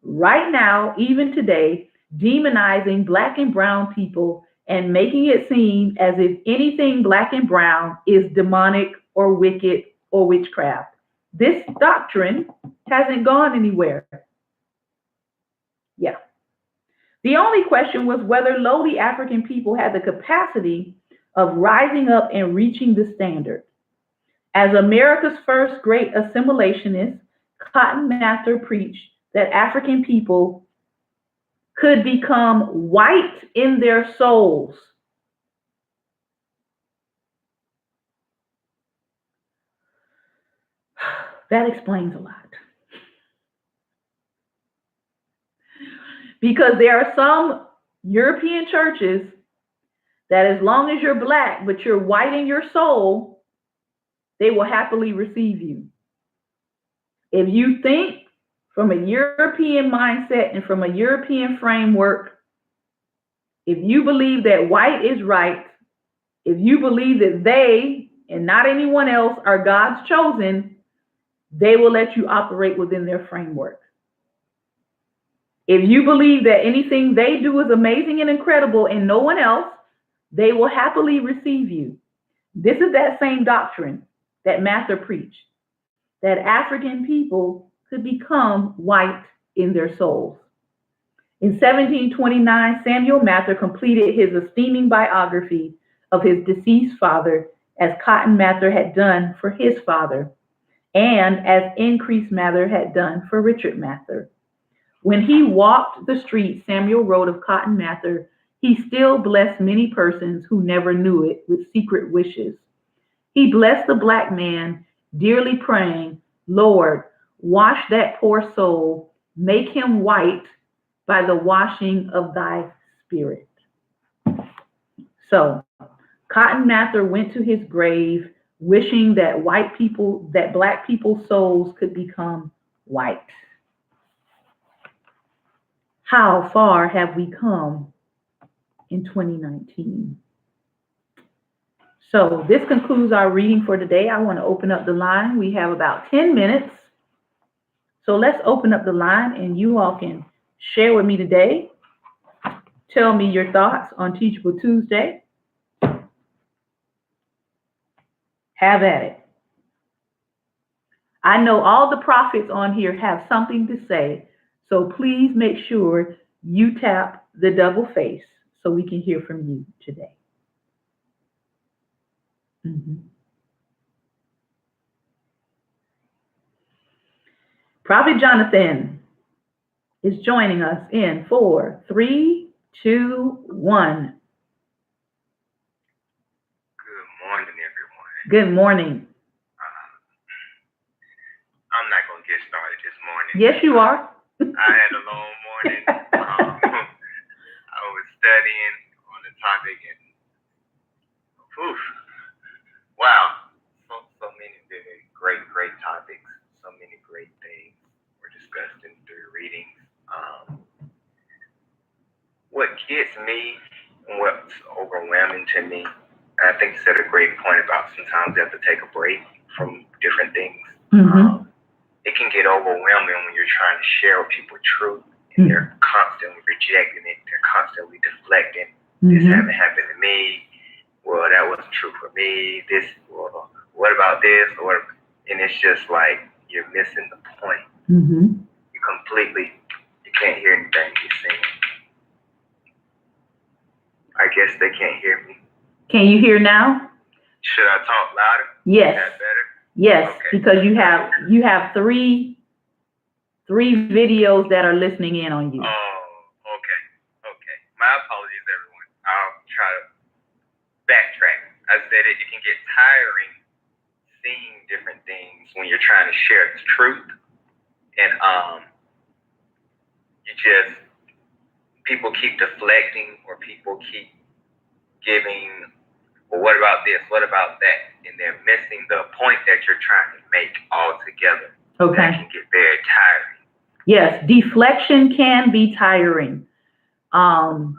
Speaker 1: right now, even today, demonizing black and brown people and making it seem as if anything black and brown is demonic or wicked or witchcraft. This doctrine hasn't gone anywhere. Yeah. The only question was whether lowly African people had the capacity of rising up and reaching the standard. As America's first great assimilationist, Cotton Mather preached that African people could become white in their souls. That explains a lot. Because there are some European churches that as long as you're black, but you're white in your soul, they will happily receive you. If you think from a European mindset and from a European framework, if you believe that white is right, if you believe that they and not anyone else are God's chosen, they will let you operate within their framework. If you believe that anything they do is amazing and incredible and no one else, they will happily receive you. This is that same doctrine that Mather preached, that African people could become white in their souls. In 1729, Samuel Mather completed his esteeming biography of his deceased father, as Cotton Mather had done for his father, and as Increase Mather had done for Richard Mather. When he walked the streets Samuel wrote of Cotton Mather, he still blessed many persons who never knew it with secret wishes. He blessed the black man, dearly praying, Lord, wash that poor soul, make him white by the washing of thy spirit. So, Cotton Mather went to his grave wishing that black people's souls could become white. How far have we come in 2019? So this concludes our reading for today. I want to open up the line. We have about 10 minutes. So let's open up the line and you all can share with me today. Tell me your thoughts on Teachable Tuesday. Have at it. I know all the prophets on here have something to say, so please make sure you tap the double face so we can hear from you today. Prophet Jonathan is joining us in 4, 3, 2, 1.
Speaker 2: Good morning, everyone.
Speaker 1: Good morning.
Speaker 2: I'm not going to get started this morning.
Speaker 1: Yes, you are.
Speaker 2: I had a long morning. I was studying on the topic and wow, so many very great topics, so many great things were discussed in the readings. What gets me and what's overwhelming to me, I think you said a great point about sometimes you have to take a break from different things. It can get overwhelming when you're trying to share with people truth and they're constantly rejecting it. They're constantly deflecting. This haven't happened to me. Well, that wasn't true for me. What about this? And it's just like you're missing the point. You can't hear anything you're saying. I guess they can't hear me.
Speaker 1: Can you hear now?
Speaker 2: Should I talk louder?
Speaker 1: Yes.
Speaker 2: Is that better?
Speaker 1: Yes,
Speaker 2: Okay.
Speaker 1: because you have three videos that are listening in on you.
Speaker 2: Oh, okay. Okay. My apologies, everyone. I'll try to backtrack. I said it can get tiring seeing different things when you're trying to share the truth. And people keep deflecting, or people keep giving, well, what about this? What about that? And they're missing the point that you're trying to make altogether.
Speaker 1: Okay.
Speaker 2: That can get very tiring.
Speaker 1: Yes, deflection can be tiring. And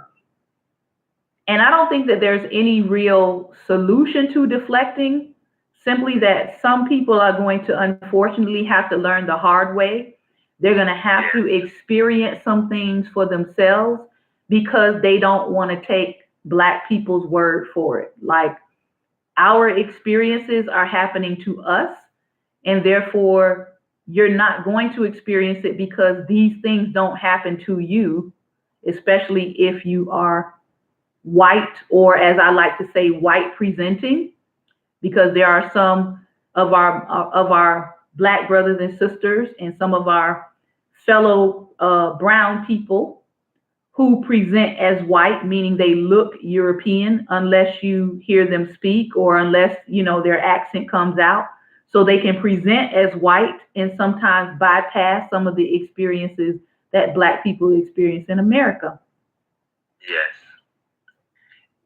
Speaker 1: I don't think that there's any real solution to deflecting, simply that some people are going to unfortunately have to learn the hard way. They're going to have to experience some things for themselves because they don't want to take Black people's word for it. Like, our experiences are happening to us, and therefore you're not going to experience it because these things don't happen to you, especially if you are white, or as I like to say, white presenting, because there are some of our Black brothers and sisters and some of our fellow brown people who present as white, meaning they look European unless you hear them speak, or unless, their accent comes out. So they can present as white and sometimes bypass some of the experiences that Black people experience in America.
Speaker 2: Yes.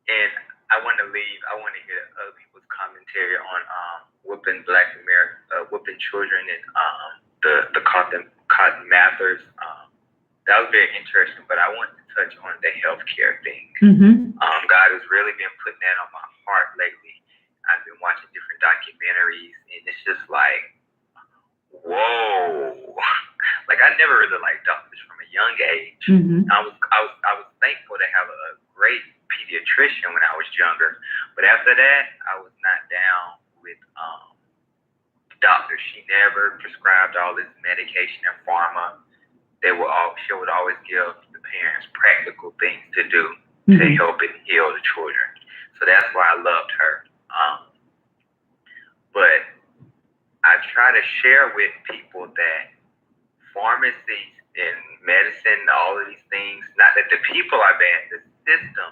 Speaker 2: And I want to hear other people's commentary on whooping whooping children, and the Cotton Mathers. That was very interesting, but I want to touch on the healthcare thing.
Speaker 1: Mm-hmm.
Speaker 2: God has really been putting that on my heart lately. I've been watching different documentaries, and it's just like, whoa! Like, I never really liked doctors from a young age.
Speaker 1: Mm-hmm.
Speaker 2: I was thankful to have a great pediatrician when I was younger, but after that, I was not down with doctors. She never prescribed all this medication and pharma. She would always give the parents practical things to do to help and heal the children. So that's why I loved her. But I try to share with people that pharmacies and medicine, all of these things, not that the people are bad, the system,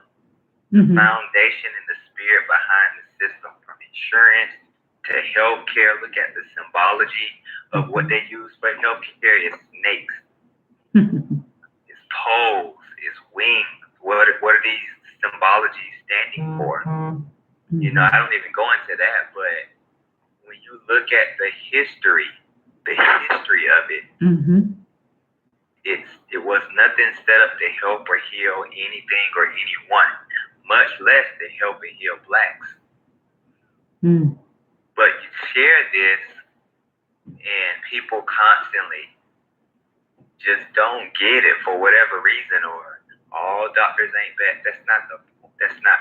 Speaker 2: the foundation and the spirit behind the system, from insurance to healthcare. Look at the symbology of what they use for healthcare. Is snakes, it's poles, it's wings. What are these symbologies standing for? I don't even go into that, but when you look at the history of it, it was nothing set up to help or heal anything or anyone, much less to help and heal Blacks. But you share this, and people constantly just don't get it for whatever reason, or all doctors ain't bad. That's not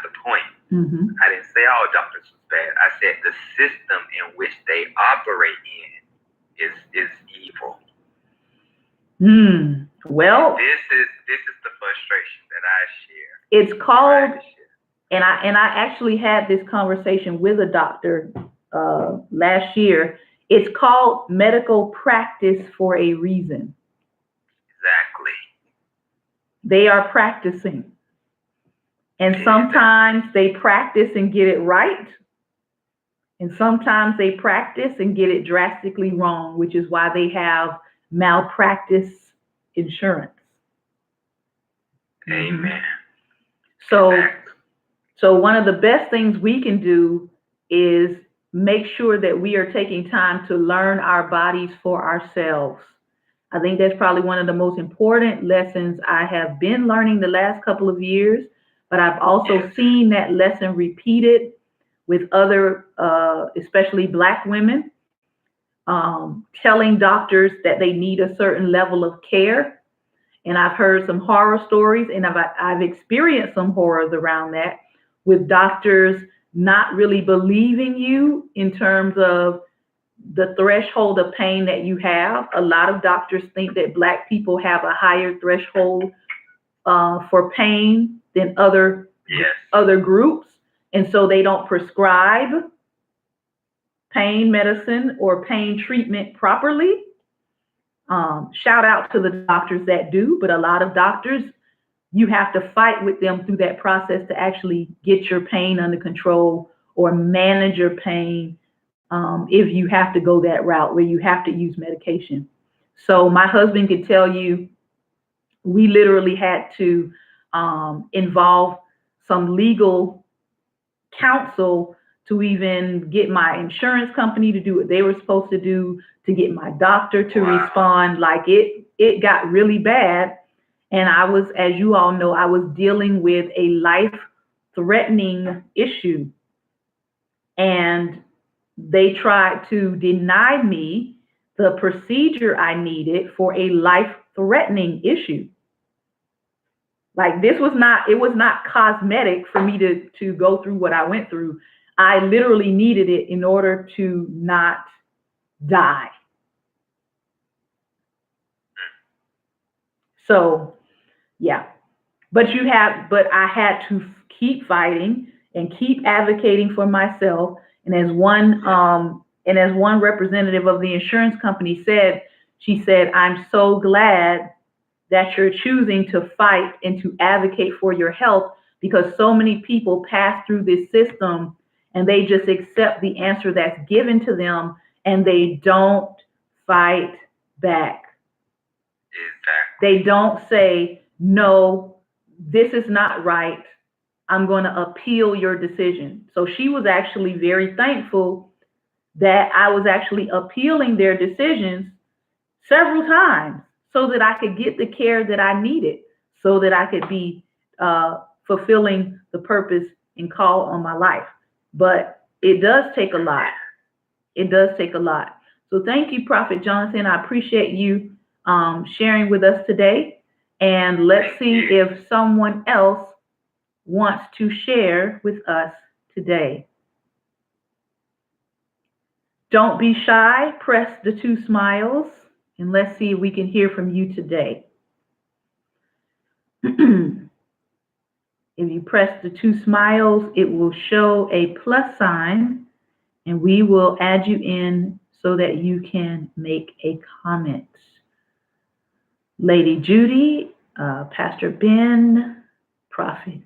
Speaker 2: the point. I didn't say all doctors was bad. I said the system in which they operate in is evil.
Speaker 1: Well,
Speaker 2: this is the frustration that I share.
Speaker 1: It's called, and I actually had this conversation with a doctor last year. It's called medical practice for a reason.
Speaker 2: Exactly.
Speaker 1: They are practicing. And sometimes they practice and get it right. And sometimes they practice and get it drastically wrong, which is why they have malpractice insurance.
Speaker 2: Amen.
Speaker 1: So one of the best things we can do is make sure that we are taking time to learn our bodies for ourselves. I think that's probably one of the most important lessons I have been learning the last couple of years, but I've also seen that lesson repeated with other, especially Black women, telling doctors that they need a certain level of care. And I've heard some horror stories, and I've experienced some horrors around that, with doctors not really believing you in terms of the threshold of pain that you have. A lot of doctors think that Black people have a higher threshold for pain than other groups, and so they don't prescribe pain medicine or pain treatment properly. Shout out to the doctors that do, but a lot of doctors, you have to fight with them through that process to actually get your pain under control or manage your pain, if you have to go that route where you have to use medication. So my husband could tell you, we literally had to involve some legal counsel to even get my insurance company to do what they were supposed to do, to get my doctor to respond. Like it got really bad. And I was, as you all know, I was dealing with a life-threatening issue. And they tried to deny me the procedure I needed for a life-threatening issue. Like it was not cosmetic for me to go through what I went through. I literally needed it in order to not die. So, yeah. But I had to keep fighting and keep advocating for myself. And as one representative of the insurance company said, she said, "I'm so glad that you're choosing to fight and to advocate for your health, because so many people pass through this system and they just accept the answer that's given to them and they don't fight back. They don't say, no, this is not right. I'm going to appeal your decision." So she was actually very thankful that I was actually appealing their decisions several times so that I could get the care that I needed, so that I could be fulfilling the purpose and call on my life. But it does take a lot. It does take a lot. So thank you, Prophet Jonathan. I appreciate you sharing with us today. And let's see if someone else wants to share with us today. Don't be shy. Press the 2 smiles. And let's see if we can hear from you today. If you press the 2 smiles, it will show a plus sign, and we will add you in so that you can make a comment. Lady Judy, Pastor Ben, Prophet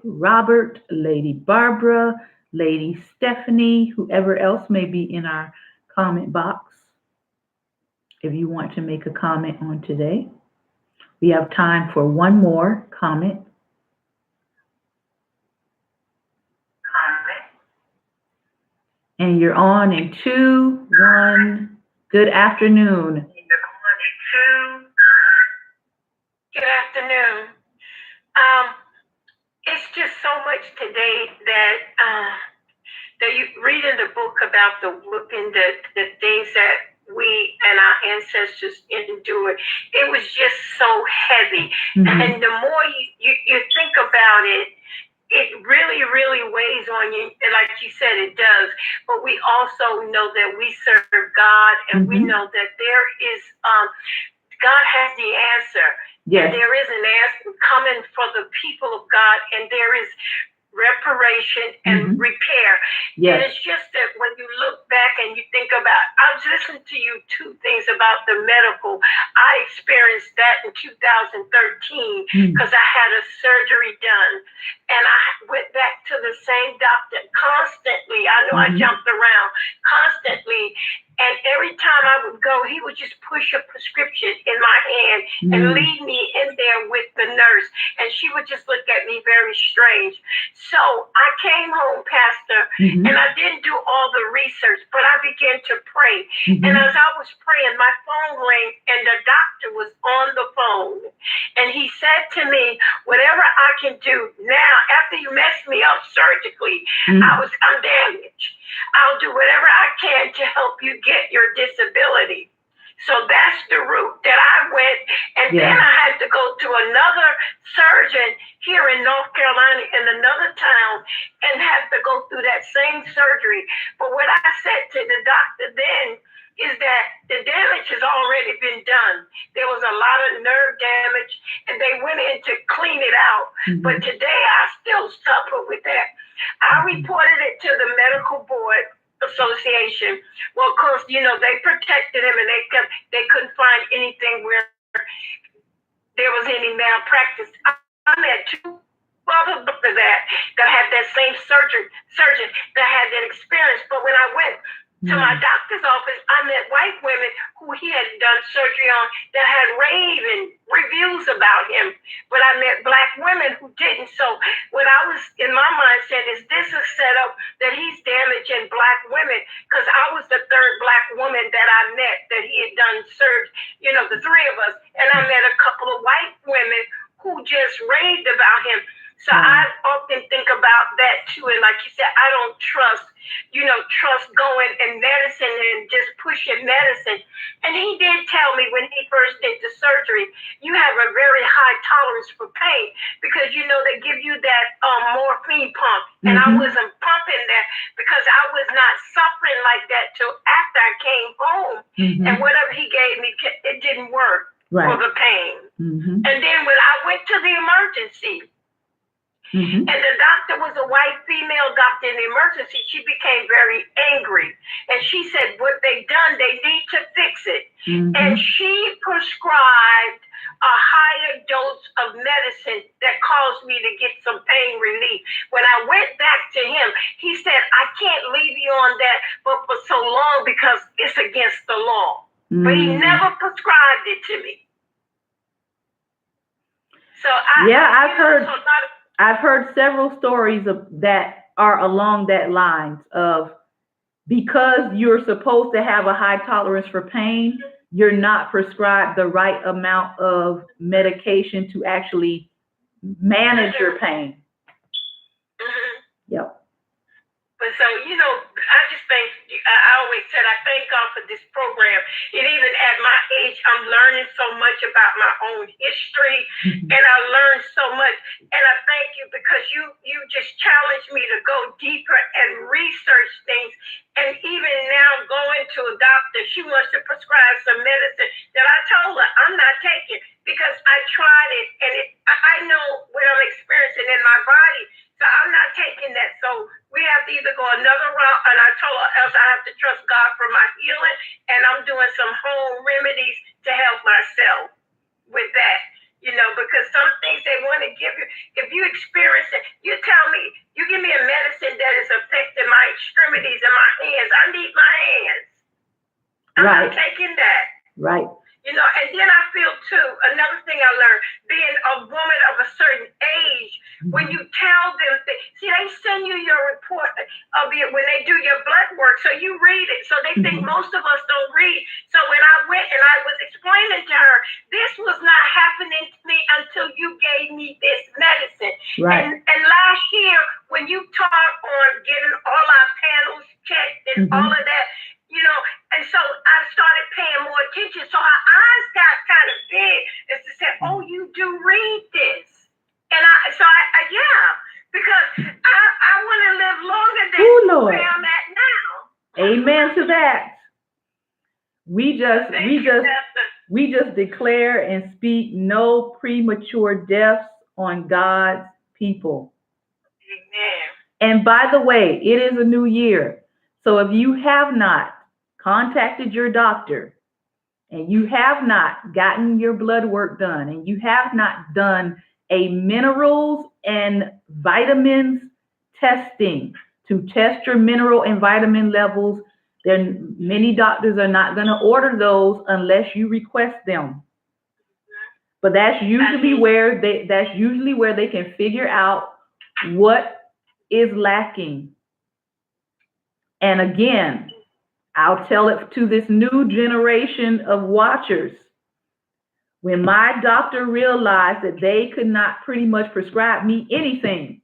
Speaker 1: Robert, Lady Barbara, Lady Stephanie, whoever else may be in our comment box. If you want to make a comment on today, we have time for one more comment. And you're on in 2, 1. Good afternoon.
Speaker 3: Good afternoon. It's just so much today that you read in the book about the things that we and our ancestors endured. It was just so heavy. Mm-hmm. And the more you think about it, it really, really weighs on you. And like you said, it does. But we also know that we serve God, and we know that there is, God has the answer. Yes. And there is an answer coming for the people of God, and there is reparation and repair. Yes. And it's just that when you look back and you think about, I was listening to you 2 things about the medical. I experienced that in 2013 because I had a surgery done, and I went back to the same doctor constantly. I know I jumped around constantly. And every time I would go, he would just push a prescription in my hand and leave me in there with the nurse. And she would just look at me very strange. So I came home, Pastor, and I didn't do all the research, but I began to pray. And as I was praying, my phone rang, and the doctor was on the phone. And he said to me, whatever I can do now, after you messed me up surgically, I'm damaged. I'll do whatever I can to help you get your disability. So that's the route that I went. And then I had to go to another surgeon here in North Carolina in another town and have to go through that same surgery. But what I said to the doctor then is that the damage has already been done. There was a lot of nerve damage, and they went in to clean it out. But today I still suffer with that. I reported it to the medical board, Association. Well, of course, they protected him, and they couldn't find anything where there was any malpractice. I met two other doctors that had that same surgeon that had that experience. But when I went to my doctor's office, I met white women who he had done surgery on that had raving reviews about him. But I met black women who didn't. So what I was in my mind saying is this is set up that he's damaging black women, because I was the third black woman that I met that he had done surgery, the three of us. And I met a couple of white women who just raved about him. So I often think about that too. And like you said, I don't trust going in medicine and just pushing medicine. And he did tell me when he first did the surgery, you have a very high tolerance for pain because, they give you that morphine pump. And I wasn't pumping that because I was not suffering like that till after I came home. And whatever he gave me, it didn't work for the pain. And then when I went to the emergency, and the doctor was a white female doctor in the emergency, she became very angry. And she said, what they done, they need to fix it. And she prescribed a higher dose of medicine that caused me to get some pain relief. When I went back to him, he said, I can't leave you on that but for so long because it's against the law. But he never prescribed it to me. So
Speaker 1: I've heard several stories that are along that lines of, because you're supposed to have a high tolerance for pain, you're not prescribed the right amount of medication to actually manage your pain. Yep.
Speaker 3: But so, I just think, I always said, I thank God for this program. And even at my age, I'm learning so much about my own history. And I learned so much. And I thank you because you just challenged me to go deeper and research things. And even now going to a doctor, she wants to prescribe some medicine that I told her I'm not taking because I tried it. And I know what I'm experiencing in my body. So I'm not taking that. So we have to either go another route, and I told her else I have to trust God for my healing, and I'm doing some home remedies to help myself with that, because some things they want to give you, if you experience it, you tell me, you give me a medicine that is affecting my extremities and my hands. I need my hands. I'm not taking that.
Speaker 1: Right.
Speaker 3: And then I feel too, another thing I learned, being a woman of a certain age, when you tell them, they send you your report when they do your blood work, so you read it. So they think most of us don't read. So when I went and I was explaining to her, this was not happening to me until you gave me this medicine.
Speaker 1: Right.
Speaker 3: And last year, when you taught on getting all our panels checked and all of that, and so I started paying more attention. So her eyes got kind of big as to say, oh, you do read this. And because I want to live longer than where I'm at now.
Speaker 1: Amen to that. We just declare and speak no premature deaths on God's people.
Speaker 3: Amen.
Speaker 1: And by the way, it is a new year. So if you have not contacted your doctor and you have not gotten your blood work done and you have not done a minerals and vitamins testing to test your mineral and vitamin levels, then many doctors are not going to order those unless you request them. But that's usually where they can figure out what is lacking. And again, I'll tell it to this new generation of watchers. When my doctor realized that they could not pretty much prescribe me anything,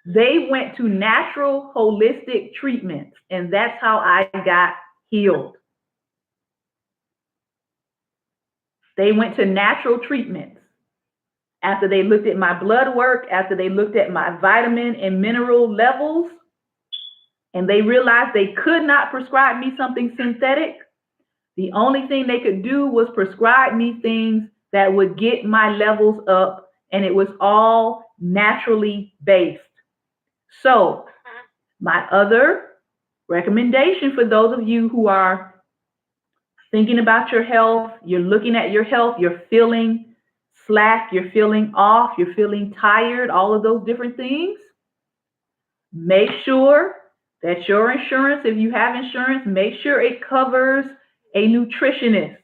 Speaker 1: they went to natural holistic treatments, and that's how I got healed. They went to natural treatments. After they looked at my blood work, after they looked at my vitamin and mineral levels, and they realized they could not prescribe me something synthetic, the only thing they could do was prescribe me things that would get my levels up, and it was all naturally based. So My other recommendation for those of you who are thinking about your health, you're looking at your health, you're feeling slack, you're feeling off, you're feeling tired, all of those different things, make sure that your insurance, if you have insurance, make sure it covers a nutritionist.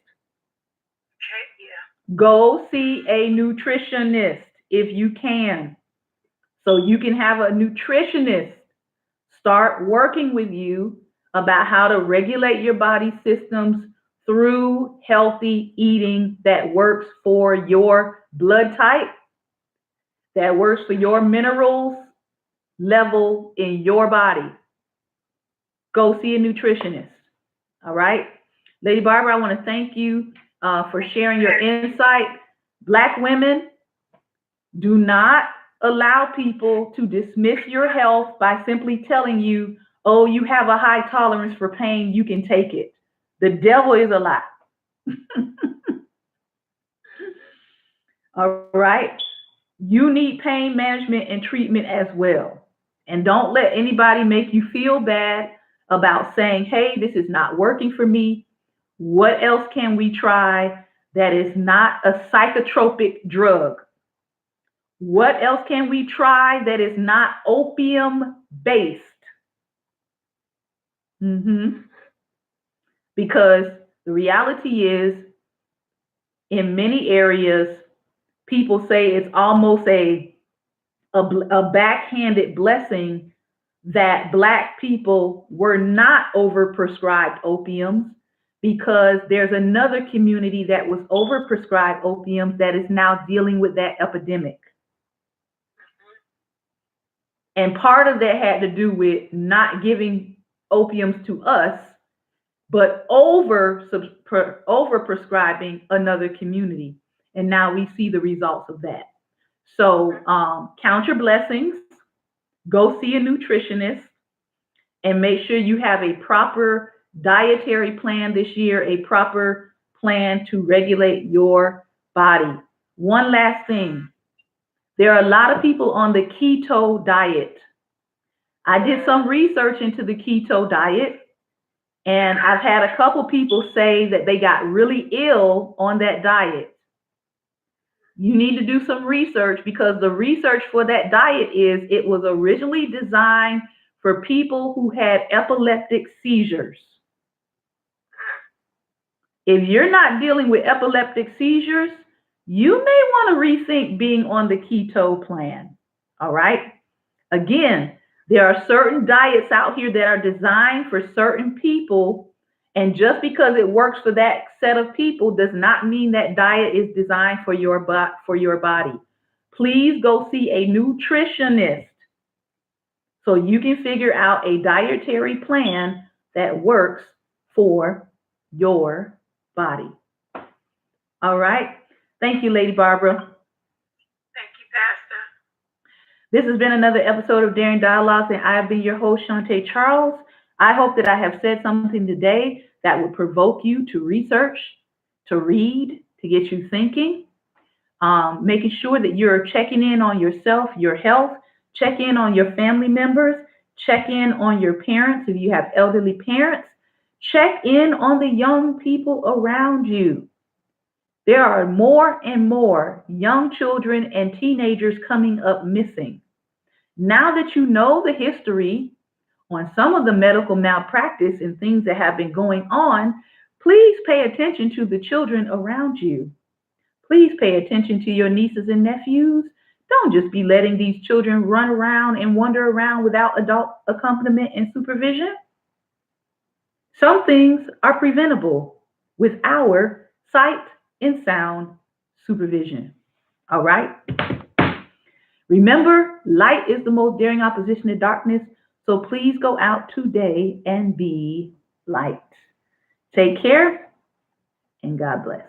Speaker 3: Okay, yeah.
Speaker 1: Go see a nutritionist if you can. So you can have a nutritionist start working with you about how to regulate your body systems through healthy eating that works for your blood type, that works for your minerals level in your body. Go see a nutritionist. All right. Lady Barbara, I want to thank you for sharing your insight. Black women, do not allow people to dismiss your health by simply telling you, oh, you have a high tolerance for pain, you can take it. The devil is a lie. All right. You need pain management and treatment as well. And don't let anybody make you feel bad about saying, hey, this is not working for me. What else can we try that is not a psychotropic drug? What else can we try that is not opium based? Because the reality is, in many areas, people say it's almost a backhanded blessing that Black people were not overprescribed opiums, because there's another community that was overprescribed opiums that is now dealing with that epidemic. And part of that had to do with not giving opiums to us, but over-prescribing another community. And now we see the results of that. So count your blessings, go see a nutritionist, and make sure you have a proper dietary plan this year, a proper plan to regulate your body. One last thing. There are a lot of people on the keto diet. I did some research into the keto diet, and I've had a couple people say that they got really ill on that diet. You need to do some research, because the research for that diet is it was originally designed for people who had epileptic seizures. If you're not dealing with epileptic seizures, you may want to rethink being on the keto plan. All right. Again, there are certain diets out here that are designed for certain people. And just because it works for that set of people does not mean that diet is designed for your body. Please go see a nutritionist so you can figure out a dietary plan that works for your body. All right. Thank you, Lady Barbara.
Speaker 3: Thank you, Pastor.
Speaker 1: This has been another episode of Daring Dialogues, and I have been your host, Shantae Charles. I hope that I have said something today that would provoke you to research, to read, to get you thinking, making sure that you're checking in on yourself, your health, check in on your family members, check in on your parents if you have elderly parents, check in on the young people around you. There are more and more young children and teenagers coming up missing. Now that you know the history on some of the medical malpractice and things that have been going on, please pay attention to the children around you. Please pay attention to your nieces and nephews. Don't just be letting these children run around and wander around without adult accompaniment and supervision. Some things are preventable with our sight and sound supervision. All right? Remember, light is the most daring opposition to darkness, so please go out today and be light. Take care, and God bless.